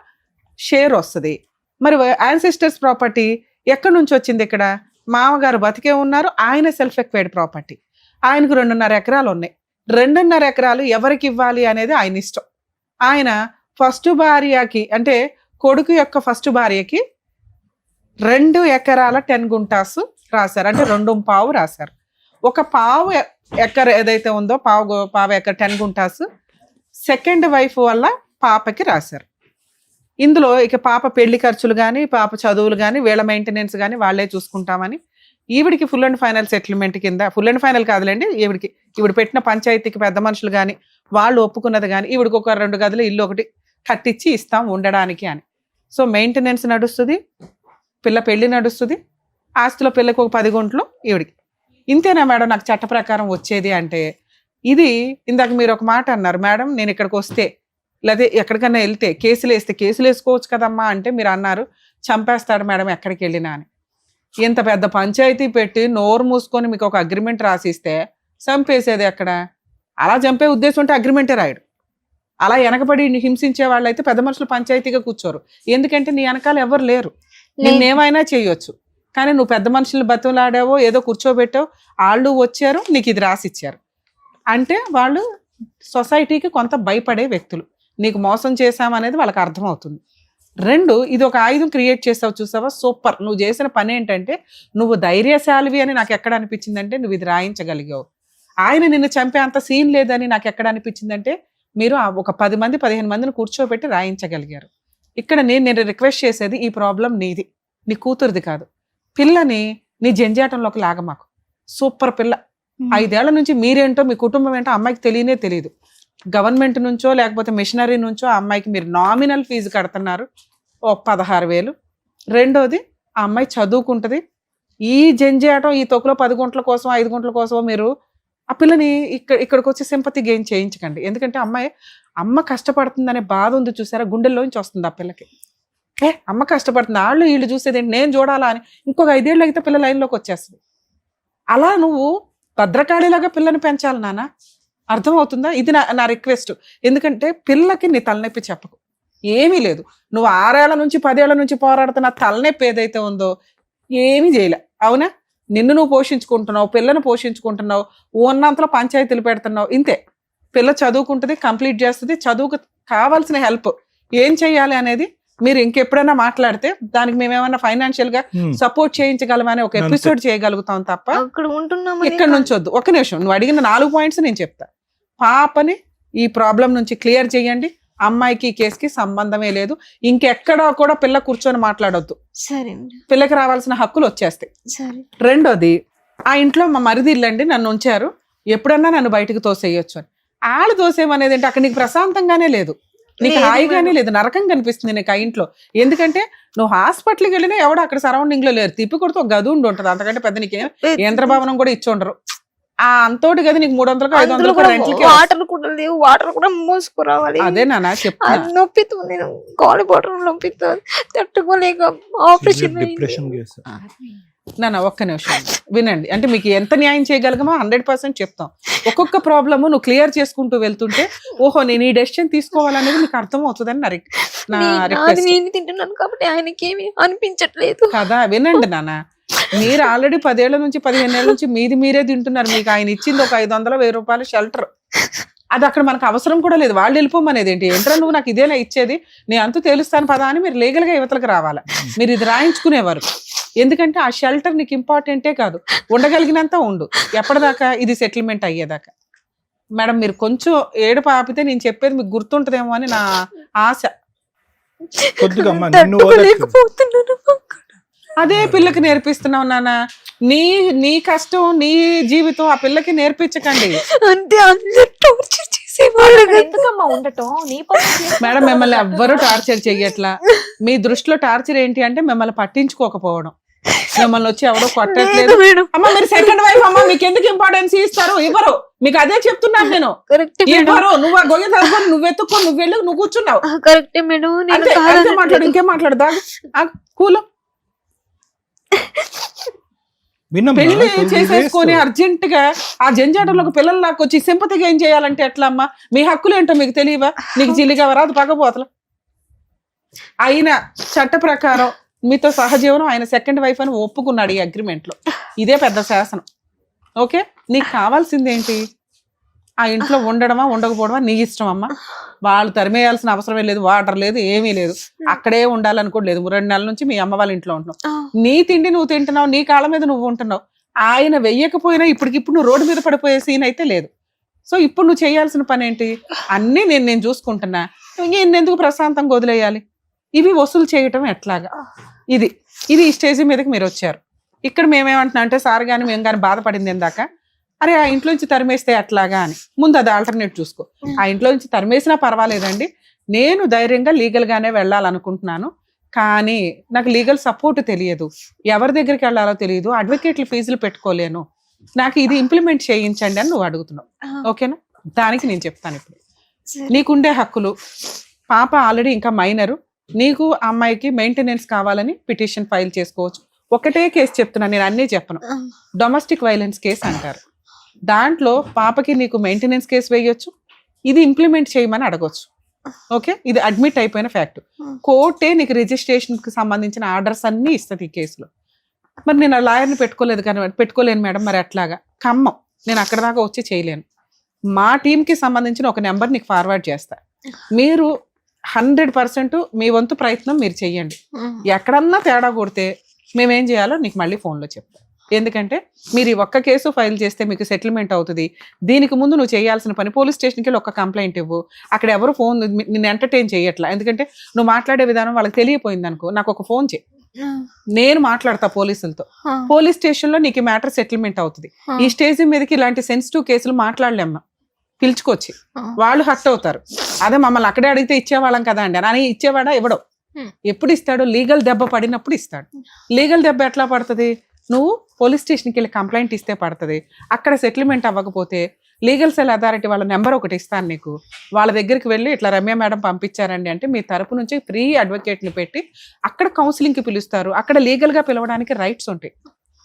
షేర్ వస్తుంది. మరి యాన్సిస్టర్స్ ప్రాపర్టీ ఎక్కడి నుంచి వచ్చింది? ఇక్కడ మామగారు బతికే ఉన్నారు, ఆయన సెల్ఫ్ ఎక్వైర్డ్ ప్రాపర్టీ. ఆయనకు 2.5 ఎకరాలు ఉన్నాయి. 2.5 ఎకరాలు ఎవరికి ఇవ్వాలి అనేది ఆయన ఇష్టం. ఆయన ఫస్ట్ భార్యకి అంటే కొడుకు యొక్క ఫస్ట్ భార్యకి 2 ఎకరాల 10 గుంటాస్ రాశారు, అంటే 2.5 రాశారు. ఒక పావు ఎకర ఏదైతే ఉందో పావు ఎకర 10 గుంటాస్ సెకండ్ వైఫ్ వల్ల పాపకి రాశారు. ఇందులో ఇక పాప పెళ్లి ఖర్చులు కానీ పాప చదువులు కానీ వీళ్ళ మెయింటెనెన్స్ కానీ వాళ్ళే చూసుకుంటామని ఈవిడికి ఫుల్ అండ్ ఫైనల్ సెటిల్మెంట్ కింద, ఫుల్ అండ్ ఫైనల్ కాదులేండి, ఈవిడ పెట్టిన పంచాయతీకి పెద్ద మనుషులు కానీ వాళ్ళు ఒప్పుకున్నది కానీ ఈవిడికి ఒక 2 గదులు ఇల్లు ఒకటి కట్టించి ఇస్తాం ఉండడానికి అని. సో మెయింటెనెన్స్ నడుస్తుంది, పిల్ల పెళ్లి నడుస్తుంది, ఆస్తిలో పిల్లకి ఒక 10 గుంట్లు ఈవిడికి. ఇంతేనా మేడం నాకు చట్ట ప్రకారం వచ్చేది అంటే? ఇది ఇందాక మీరు ఒక మాట అన్నారు, మేడం నేను ఇక్కడికి వస్తే లేదా ఎక్కడికన్నా వెళ్తే కేసులు వేసుకోవచ్చు కదమ్మా అంటే మీరు అన్నారు చంపేస్తాడు మేడం ఎక్కడికి వెళ్ళినా అని. ఇంత పెద్ద పంచాయతీ పెట్టి నోరు మూసుకొని మీకు ఒక అగ్రిమెంట్ రాసిస్తే చంపేసేది ఎక్కడ? అలా చంపే ఉద్దేశం ఉంటే అగ్రిమెంటే రాయడు. అలా వెనకబడి హింసించే వాళ్ళు అయితే పెద్ద మనుషులు పంచాయతీగా కూర్చోరు. ఎందుకంటే నీ వెనకాల ఎవరు లేరు, నిన్నేమైనా చేయొచ్చు. కానీ నువ్వు పెద్ద మనుషులు బతులాడావో ఏదో కూర్చోబెట్టావు, వాళ్ళు వచ్చారు నీకు ఇది రాసిచ్చారు అంటే వాళ్ళు సొసైటీకి కొంత భయపడే వ్యక్తులు. నీకు మోసం చేశామనేది వాళ్ళకి అర్థమవుతుంది. 2, ఇది ఒక ఆయుధం క్రియేట్ చేసావు చూసావా, సూపర్. నువ్వు చేసిన పని ఏంటంటే నువ్వు ధైర్యశాలివి అని నాకు ఎక్కడ అనిపించిందంటే నువ్వు ఇది రాయించగలిగావు. ఆయన నిన్ను చంపే అంత సీన్ లేదని నాకు ఎక్కడ అనిపించిందంటే మీరు ఒక 10 మంది 15 మందిని కూర్చోబెట్టి రాయించగలిగారు. ఇక్కడ నేను రిక్వెస్ట్ చేసేది ఈ ప్రాబ్లం నీది, నీ కూతురుది కాదు. పిల్లని నీ జంజాటంలోకి లాగమాకు. సూపర్ పిల్ల, 5 ఏళ్ల నుంచి మీరేంటో మీ కుటుంబం ఏంటో అమ్మాయికి తెలియనే తెలియదు. గవర్నమెంట్ నుంచో లేకపోతే మిషనరీ నుంచో ఆ అమ్మాయికి మీరు నామినల్ ఫీజు కడుతున్నారు, ఓ 16,000. రెండోది ఆ అమ్మాయి చదువుకుంటుంది. ఈ జంజాటం ఈ తొక్కులో 10 గుంటల కోసం 5 గుంటల కోసం మీరు ఆ పిల్లని ఇక్కడికి వచ్చి సింపతి గెయిన్ చేయించకండి. ఎందుకంటే అమ్మ కష్టపడుతుందనే బాధ ఉంది చూసారా, గుండెల్లోంచి వస్తుంది ఆ పిల్లకి. అమ్మ కష్టపడుతుంది, వీళ్ళు చూసేది ఏంటి, నేను చూడాలా అని ఇంకొక 5 ఏళ్ళు అయితే పిల్ల లైన్లోకి వచ్చేస్తుంది. అలా నువ్వు భద్రకాళిలాగా పిల్లని పెంచాలి నాన్న, అర్థమవుతుందా? ఇది నా రిక్వెస్ట్. ఎందుకంటే పిల్లకి నీ తలనొప్పి చెప్పకు, ఏమీ లేదు. నువ్వు 6 ఏళ్ల నుంచి 10 ఏళ్ల నుంచి పోరాడుతున్న తలనొప్పి ఏదైతే ఉందో ఏమీ చేయలే, అవునా? నిన్ను నువ్వు పోషించుకుంటున్నావు, పిల్లను పోషించుకుంటున్నావు, ఉన్నంతలో పంచాయతీలు పెడుతున్నావు, ఇంతే. పిల్ల చదువుకుంటుంది, కంప్లీట్ చేస్తుంది. చదువుకు కావాల్సిన హెల్ప్ ఏం చెయ్యాలి అనేది మీరు ఇంకెప్పుడైనా మాట్లాడితే దానికి మేమేమన్నా ఫైనాన్షియల్ గా సపోర్ట్ చేయించగలమని ఒక ఎపిసోడ్ చేయగలుగుతాం తప్ప ఇక్కడ నుంచి వద్దు. ఒక నిమిషం, నువ్వు అడిగిన 4 పాయింట్స్ నేను చెప్తా. పాపని ఈ ప్రాబ్లం నుంచి క్లియర్ చేయండి. అమ్మాయికి ఈ కేసుకి సంబంధమే లేదు. ఇంకెక్కడా కూడా పిల్ల కూర్చొని మాట్లాడొద్దు. సరే, పిల్లకి రావాల్సిన హక్కులు వచ్చేస్తాయి. రెండోది, ఆ ఇంట్లో మా మరిది ఇల్లండి, నన్ను ఉంచారు, ఎప్పుడన్నా నన్ను బయటకు తోసేయొచ్చు అని. ఆళ్ళు తోసేమనేది ఏంటి, అక్కడ నీకు ప్రశాంతంగానే లేదు, నీకు హాయిగానే లేదు, నరకం కనిపిస్తుంది నీకు ఆ ఇంట్లో. ఎందుకంటే నువ్వు హాస్పిటల్కి వెళ్ళినా ఎవడో అక్కడ సరౌండింగ్ లో లేరు, తిప్పి కొడుతూ ఒక గది ఉండి ఉంటుంది, అంతకంటే పెద్ద నీకేం యంత్రభవనం కూడా ఇచ్చి ఉండరు. ఆ అంతోటి గది నీకు 300 500 వాటర్ కూడా లేవు, వాటర్ కూడా మోసుకురావాలి. అదే నాన్న చెప్తా, నొప్పితో నేను గాలి బాటం నొప్పితో తట్టుకోలేక ఆపరేషన్. నాన్న ఒక్క నిమిషం వినండి. అంటే మీకు ఎంత న్యాయం చేయగలగమో 100% చెప్తాం. ఒక్కొక్క ప్రాబ్లమ్ నువ్వు క్లియర్ చేసుకుంటూ వెళ్తుంటే ఓహో నేను ఈ డెసిషన్ తీసుకోవాలనేది మీకు అర్థం అవుతుందని నా రిక్వెస్ట్. నేను తింటున్నాను కాబట్టి ఆయనకి ఏమి అనిపించట్లేదు కదా. వినండి నాన్న, మీరు ఆల్రెడీ 10 ఏళ్ల నుంచి 15 ఏళ్ల నుంచి మీరే తింటున్నారు. మీకు ఆయన ఇచ్చింది ఒక 500-1000 రూపాయల షెల్టర్, అది అక్కడ మనకు అవసరం కూడా లేదు. వాళ్ళు వెళ్ళిపోమనేది ఏంటి, ఏంట్రా నువ్వు నాకు ఇదేనా ఇచ్చేది, నేను అంతూ తెలుస్తాను పదా అని మీరు లీగల్ గా యువతలకు రావాలా. మీరు ఇది రాయించుకునేవారు. ఎందుకంటే ఆ షెల్టర్ నీకు ఇంపార్టెంటే కాదు, ఉండగలిగినంత ఉండు, ఎప్పటిదాకా ఇది సెటిల్మెంట్ అయ్యేదాకా. మేడం మీరు కొంచెం ఏడుపు ఆపితే నేను చెప్పేది మీకు గుర్తుంటదేమో అని నా ఆశ. అదే పిల్లకి నేర్పిస్తున్నావు నాన్న, నీ కష్టం నీ జీవితం ఆ పిల్లకి నేర్పించకండి. అంటే అందరూ టార్చర్ చేసేవాళ్ళు. ఎందుకమ్మా ఉండటం, నీ మేడం మిమ్మల్ని ఎవ్వరూ టార్చర్ చెయ్యట్లా. మీ దృష్టిలో టార్చర్ ఏంటి అంటే మిమ్మల్ని పట్టించుకోకపోవడం, మిమ్మల్ని వచ్చి ఎవరో కొట్టట్లేదు. అమ్మ మీరు సెకండ్ వైఫ్ అమ్మ, మీకు ఎందుకు ఇంపార్టెన్స్ ఇస్తారు, ఇవ్వరు. మీకు అదే చెప్తున్నాను నేను, ఇవ్వరు. నువ్వు ఆ గొయ్య తరపుని నువ్వు ఎత్తుకో, నువ్వు వెళ్ళి నువ్వు కూర్చున్నావు. కరెక్టే మేడం, మాట్లాడు, ఇంకేం మాట్లాడదా కూల. పెళ్లి చేసేసుకొని అర్జెంట్ గా ఆ జంజాటంలోకి పిల్లలు నాకు వచ్చి సింపతిగా ఏం చేయాలంటే ఎట్లా అమ్మా? మీ హక్కులు ఏంటో మీకు తెలియవా? నీకు జిల్లిగా రాదు పగపోతలు. ఆయన చట్ట ప్రకారం మీతో సహజీవనం ఆయన సెకండ్ వైఫ్ అని ఒప్పుకున్నాడు ఈ అగ్రిమెంట్ లో. ఇదే పెద్ద శాసనం. ఓకే, నీకు కావాల్సింది ఏంటి? ఆ ఇంట్లో ఉండడమా ఉండకపోవడమా నీ ఇష్టం అమ్మా. వాళ్ళు తరిమేయాల్సిన అవసరమే లేదు, వాటర్ లేదు, ఏమీ లేదు, అక్కడే ఉండాలనుకోవడం లేదు. 2 నెలల నుంచి మీ అమ్మ వాళ్ళ ఇంట్లో ఉంటున్నావు, నీ తిండి నువ్వు తింటున్నావు, నీ కాళ్ళ మీద నువ్వు ఉంటున్నావు. ఆయన వెయ్యకపోయినా ఇప్పటికిప్పుడు నువ్వు రోడ్డు మీద పడిపోయే సీన్ అయితే లేదు. సో ఇప్పుడు నువ్వు చేయాల్సిన పని ఏంటి? అన్నీ నేను చూసుకుంటున్నా, ఎందుకు ప్రశాంతంగా వదిలేయాలి? ఇవి వసూలు చేయటం ఎట్లాగా? ఇది ఈ స్టేజ్ మీదకి మీరు వచ్చారు. ఇక్కడ మేమేమంటున్నా అంటే సార్ కానీ మేము కానీ బాధపడింది ఎందాక, అరే ఆ ఇంట్లో నుంచి తరిమేస్తే అట్లాగా అని. ముందు అది ఆల్టర్నేట్ చూసుకో. ఆ ఇంట్లో నుంచి తరిమేసినా పర్వాలేదండి, నేను ధైర్యంగా లీగల్ గానే వెళ్ళాలనుకుంటున్నాను, కానీ నాకు లీగల్ సపోర్ట్ తెలియదు, ఎవరి దగ్గరికి వెళ్ళాలో తెలియదు, అడ్వకేట్ల ఫీజులు పెట్టుకోలేను, నాకు ఇది ఇంప్లిమెంట్ చేయించండి అని నువ్వు అడుగుతున్నావు. ఓకేనా? దానికి నేను చెప్తాను. ఇప్పుడు నీకుండే హక్కులు, పాప ఆల్రెడీ ఇంకా మైనరు, నీకు అమ్మాయికి మెయింటెనెన్స్ కావాలని పిటిషన్ ఫైల్ చేసుకోవచ్చు. ఒకటే కేసు చెప్తున్నా, నేను అన్నీ చెప్పను. డొమెస్టిక్ వైలెన్స్ కేసు అంటారు. దాంట్లో పాపకి నీకు మెయింటెనెన్స్ కేసు వేయొచ్చు, ఇది ఇంప్లిమెంట్ చేయమని అడగొచ్చు. ఓకే, ఇది అడ్మిట్ అయిపోయిన ఫ్యాక్ట్. కోర్టే నీకు రిజిస్ట్రేషన్ కి సంబంధించిన ఆర్డర్స్ అన్ని ఇస్తుంది ఈ కేసులో. మరి నేను లాయర్ని పెట్టుకోలేను మేడం, మరి అట్లాగా ఖమ్మం నేను అక్కడ దాకా వచ్చి చేయలేను. మా టీంకి సంబంధించిన ఒక నెంబర్ నీకు ఫార్వర్డ్ చేస్తా, మీరు 100% మీ వంతు ప్రయత్నం మీరు చెయ్యండి. ఎక్కడన్నా తేడా కొడితే మేమేం చేయాలో నీకు మళ్ళీ ఫోన్లో చెప్తాం. ఎందుకంటే మీరు ఈ ఒక్క కేసు ఫైల్ చేస్తే మీకు సెటిల్మెంట్ అవుతుంది. దీనికి ముందు నువ్వు చేయాల్సిన పని, పోలీస్ స్టేషన్కి వెళ్ళి ఒక కంప్లైంట్ ఇవ్వు. అక్కడ ఎవరు ఫోన్ నిన్ను ఎంటర్టైన్ చేయట్లా, ఎందుకంటే నువ్వు మాట్లాడే విధానం వాళ్ళకి తెలియపోయింది అనుకో, నాకు ఒక ఫోన్ చేయి, నేను మాట్లాడతా పోలీసులతో. పోలీస్ స్టేషన్ లో నీకు మ్యాటర్ సెటిల్మెంట్ అవుతుంది. ఈ స్టేజ్ మీదకి ఇలాంటి సెన్సిటివ్ కేసులు మాట్లాడలేమ్మా. పిలుచుకొచ్చి వాళ్ళు హర్ట్ అవుతారు. అదే మమ్మల్ని అక్కడే అడిగితే ఇచ్చేవాళ్ళం కదా అండి అని ఇచ్చేవాడా ఇవ్వడం. ఎప్పుడు ఇస్తాడు? లీగల్ దెబ్బ పడినప్పుడు ఇస్తాడు. లీగల్ దెబ్బ ఎట్లా పడుతుంది? నువ్వు పోలీస్ స్టేషన్కి వెళ్ళి కంప్లైంట్ ఇస్తే పడుతుంది. అక్కడ సెటిల్మెంట్ అవ్వకపోతే లీగల్ సెల్ అథారిటీ వాళ్ళ నెంబర్ ఒకటి ఇస్తాను నీకు, వాళ్ళ దగ్గరికి వెళ్ళి ఇట్లా రమ్య మేడం పంపించారండి అంటే మీ తరపు నుంచి ఫ్రీ అడ్వకేట్ని పెట్టి అక్కడ కౌన్సిలింగ్కి పిలుస్తారు. అక్కడ లీగల్గా పిలవడానికి రైట్స్ ఉంటాయి.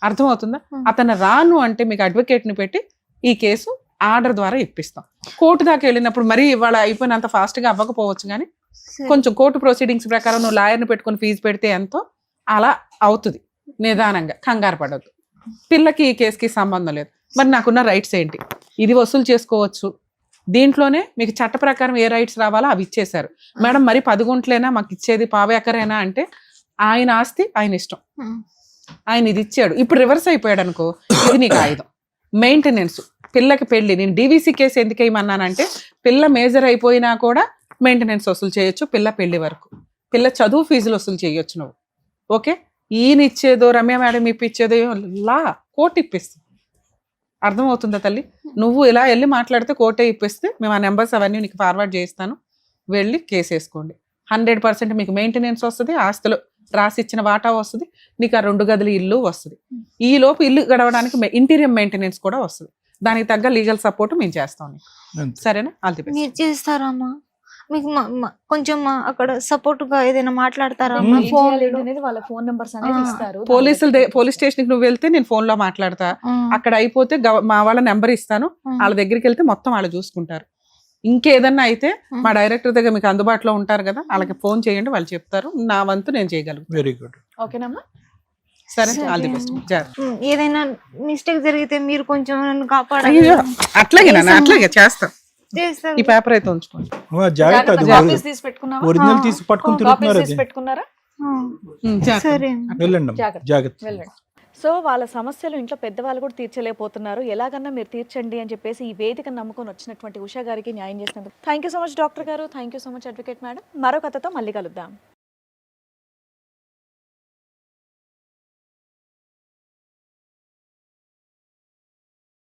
అర్థమవుతుందా? అతను రాను అంటే మీకు అడ్వకేట్ని పెట్టి ఈ కేసు ఆర్డర్ ద్వారా ఇప్పిస్తాం. కోర్టు దాకా వెళ్ళినప్పుడు మరీ ఇవాళ అయిపోయినంత ఫాస్ట్గా అవ్వకపోవచ్చు, కానీ కొంచెం కోర్టు ప్రొసీడింగ్స్ ప్రకారం నువ్వు లాయర్ని పెట్టుకొని ఫీజు పెడితే ఎంతో అలా అవుతుంది. నిదానంగా, కంగారు పడద్దు. పిల్లకి ఈ కేసుకి సంబంధం లేదు. మరి నాకున్న రైట్స్ ఏంటి? ఇది వసూలు చేసుకోవచ్చు. దీంట్లోనే మీకు చట్ట ప్రకారం ఏ రైట్స్ రావాలో అవి ఇచ్చేశారు. మేడం మరి 10 గుంట్లేనా మాకు ఇచ్చేది, 1/4 ఎకరేనా అంటే ఆయన ఆస్తి ఆయన ఇష్టం, ఆయన ఇది ఇచ్చాడు. ఇప్పుడు రివర్స్ అయిపోయాడు అనుకో, ఇది నీకు ఆయుధం. మెయింటెనెన్స్, పిల్లకి పెళ్లి. నేను డీవీసీ కేసు ఎందుకు వేయమన్నానంటే పిల్ల మేజర్ అయిపోయినా కూడా మెయింటెనెన్స్ వసూలు చేయొచ్చు. పిల్ల పెళ్లి వరకు, పిల్ల చదువు ఫీజులు వసూలు చేయొచ్చు నువ్వు. ఓకే, ఈయన ఇచ్చేదో రమ్య మేడం ఇప్పించేదో లా కోర్టు ఇప్పిస్తుంది. అర్థమవుతుందా తల్లి? నువ్వు ఇలా వెళ్ళి మాట్లాడితే కోర్టే ఇప్పిస్తే మేము ఆ నెంబర్స్ అవన్నీ నీకు ఫార్వర్డ్ చేస్తాను, వెళ్ళి కేసు వేసుకోండి. 100% మీకు మెయింటెనెన్స్ వస్తుంది, ఆస్తులు రాసి ఇచ్చిన వాటా వస్తుంది, నీకు ఆ 2 గదుల ఇల్లు వస్తుంది. ఈ లోపు ఇల్లు గడవడానికి ఇంటీరియర్ మెయింటెనెన్స్ కూడా వస్తుంది. దానికి తగ్గ లీగల్ సపోర్ట్ మేము చేస్తాం నీకు. సరేనా? All the best. మీరు చేస్తారమ్మా? మీకు కొంచెం అక్కడ సపోర్ట్ గా ఏదైనా మాట్లాడతారా? వాళ్ళ ఫోన్ నెంబర్స్ అనేది ఇస్తారు. పోలీస్ స్టేషన్ కి నువ్వు వెళ్తే నేను ఫోన్ లో మాట్లాడతా. అక్కడ అయిపోతే మా వాళ్ళ నెంబర్ ఇస్తాను, వాళ్ళ దగ్గరికి వెళ్తే మొత్తం వాళ్ళు చూసుకుంటారు. ఇంకేదన్నా అయితే మా డైరెక్టర్ దగ్గర మీకు అందుబాటులో ఉంటారు కదా, వాళ్ళకి ఫోన్ చేయండి, వాళ్ళు చెప్తారు. నా వంతు నేను చేయగలుగుతాను. Very good. ఓకేనమ్మా? సరే, ఆల్ ది బెస్ట్. ఏదైనా మిస్టేక్ జరిగితే మీరు కొంచెం నన్ను కాపాడాలి. అయ్యో, అట్లాగే నాన్న, అట్లాగే చేస్తా. చేస్తారు. ఈ పేపర్ అయితే ఉంచుకోండి. జాగ్రత్త, అది కాపీస్ తీసి పెట్టుకున్నావా? ఒరిజినల్ తీసి పట్టుకుని తిరుగుతున్నారు. కాపీస్ తీసి పెట్టుకున్నారా? సరే. వెళ్ళండి, జాగ్రత్త. వెళ్ళండి. సో వాళ్ళ సమస్యలు ఇంట్లో పెద్దవాళ్ళు కూడా తీర్చలేకపోతున్నారు. ఎలాగన్నా మీరు తీర్చండి అని చెప్పేసి ఈ వేదిక నమ్ముకొని వచ్చినటువంటి ఉషా గారికి న్యాయం చేసినందుకు thank you so much doctor గారు. Thank you so much advocate madam. మరో కథతో మళ్ళీ కలుద్దాం.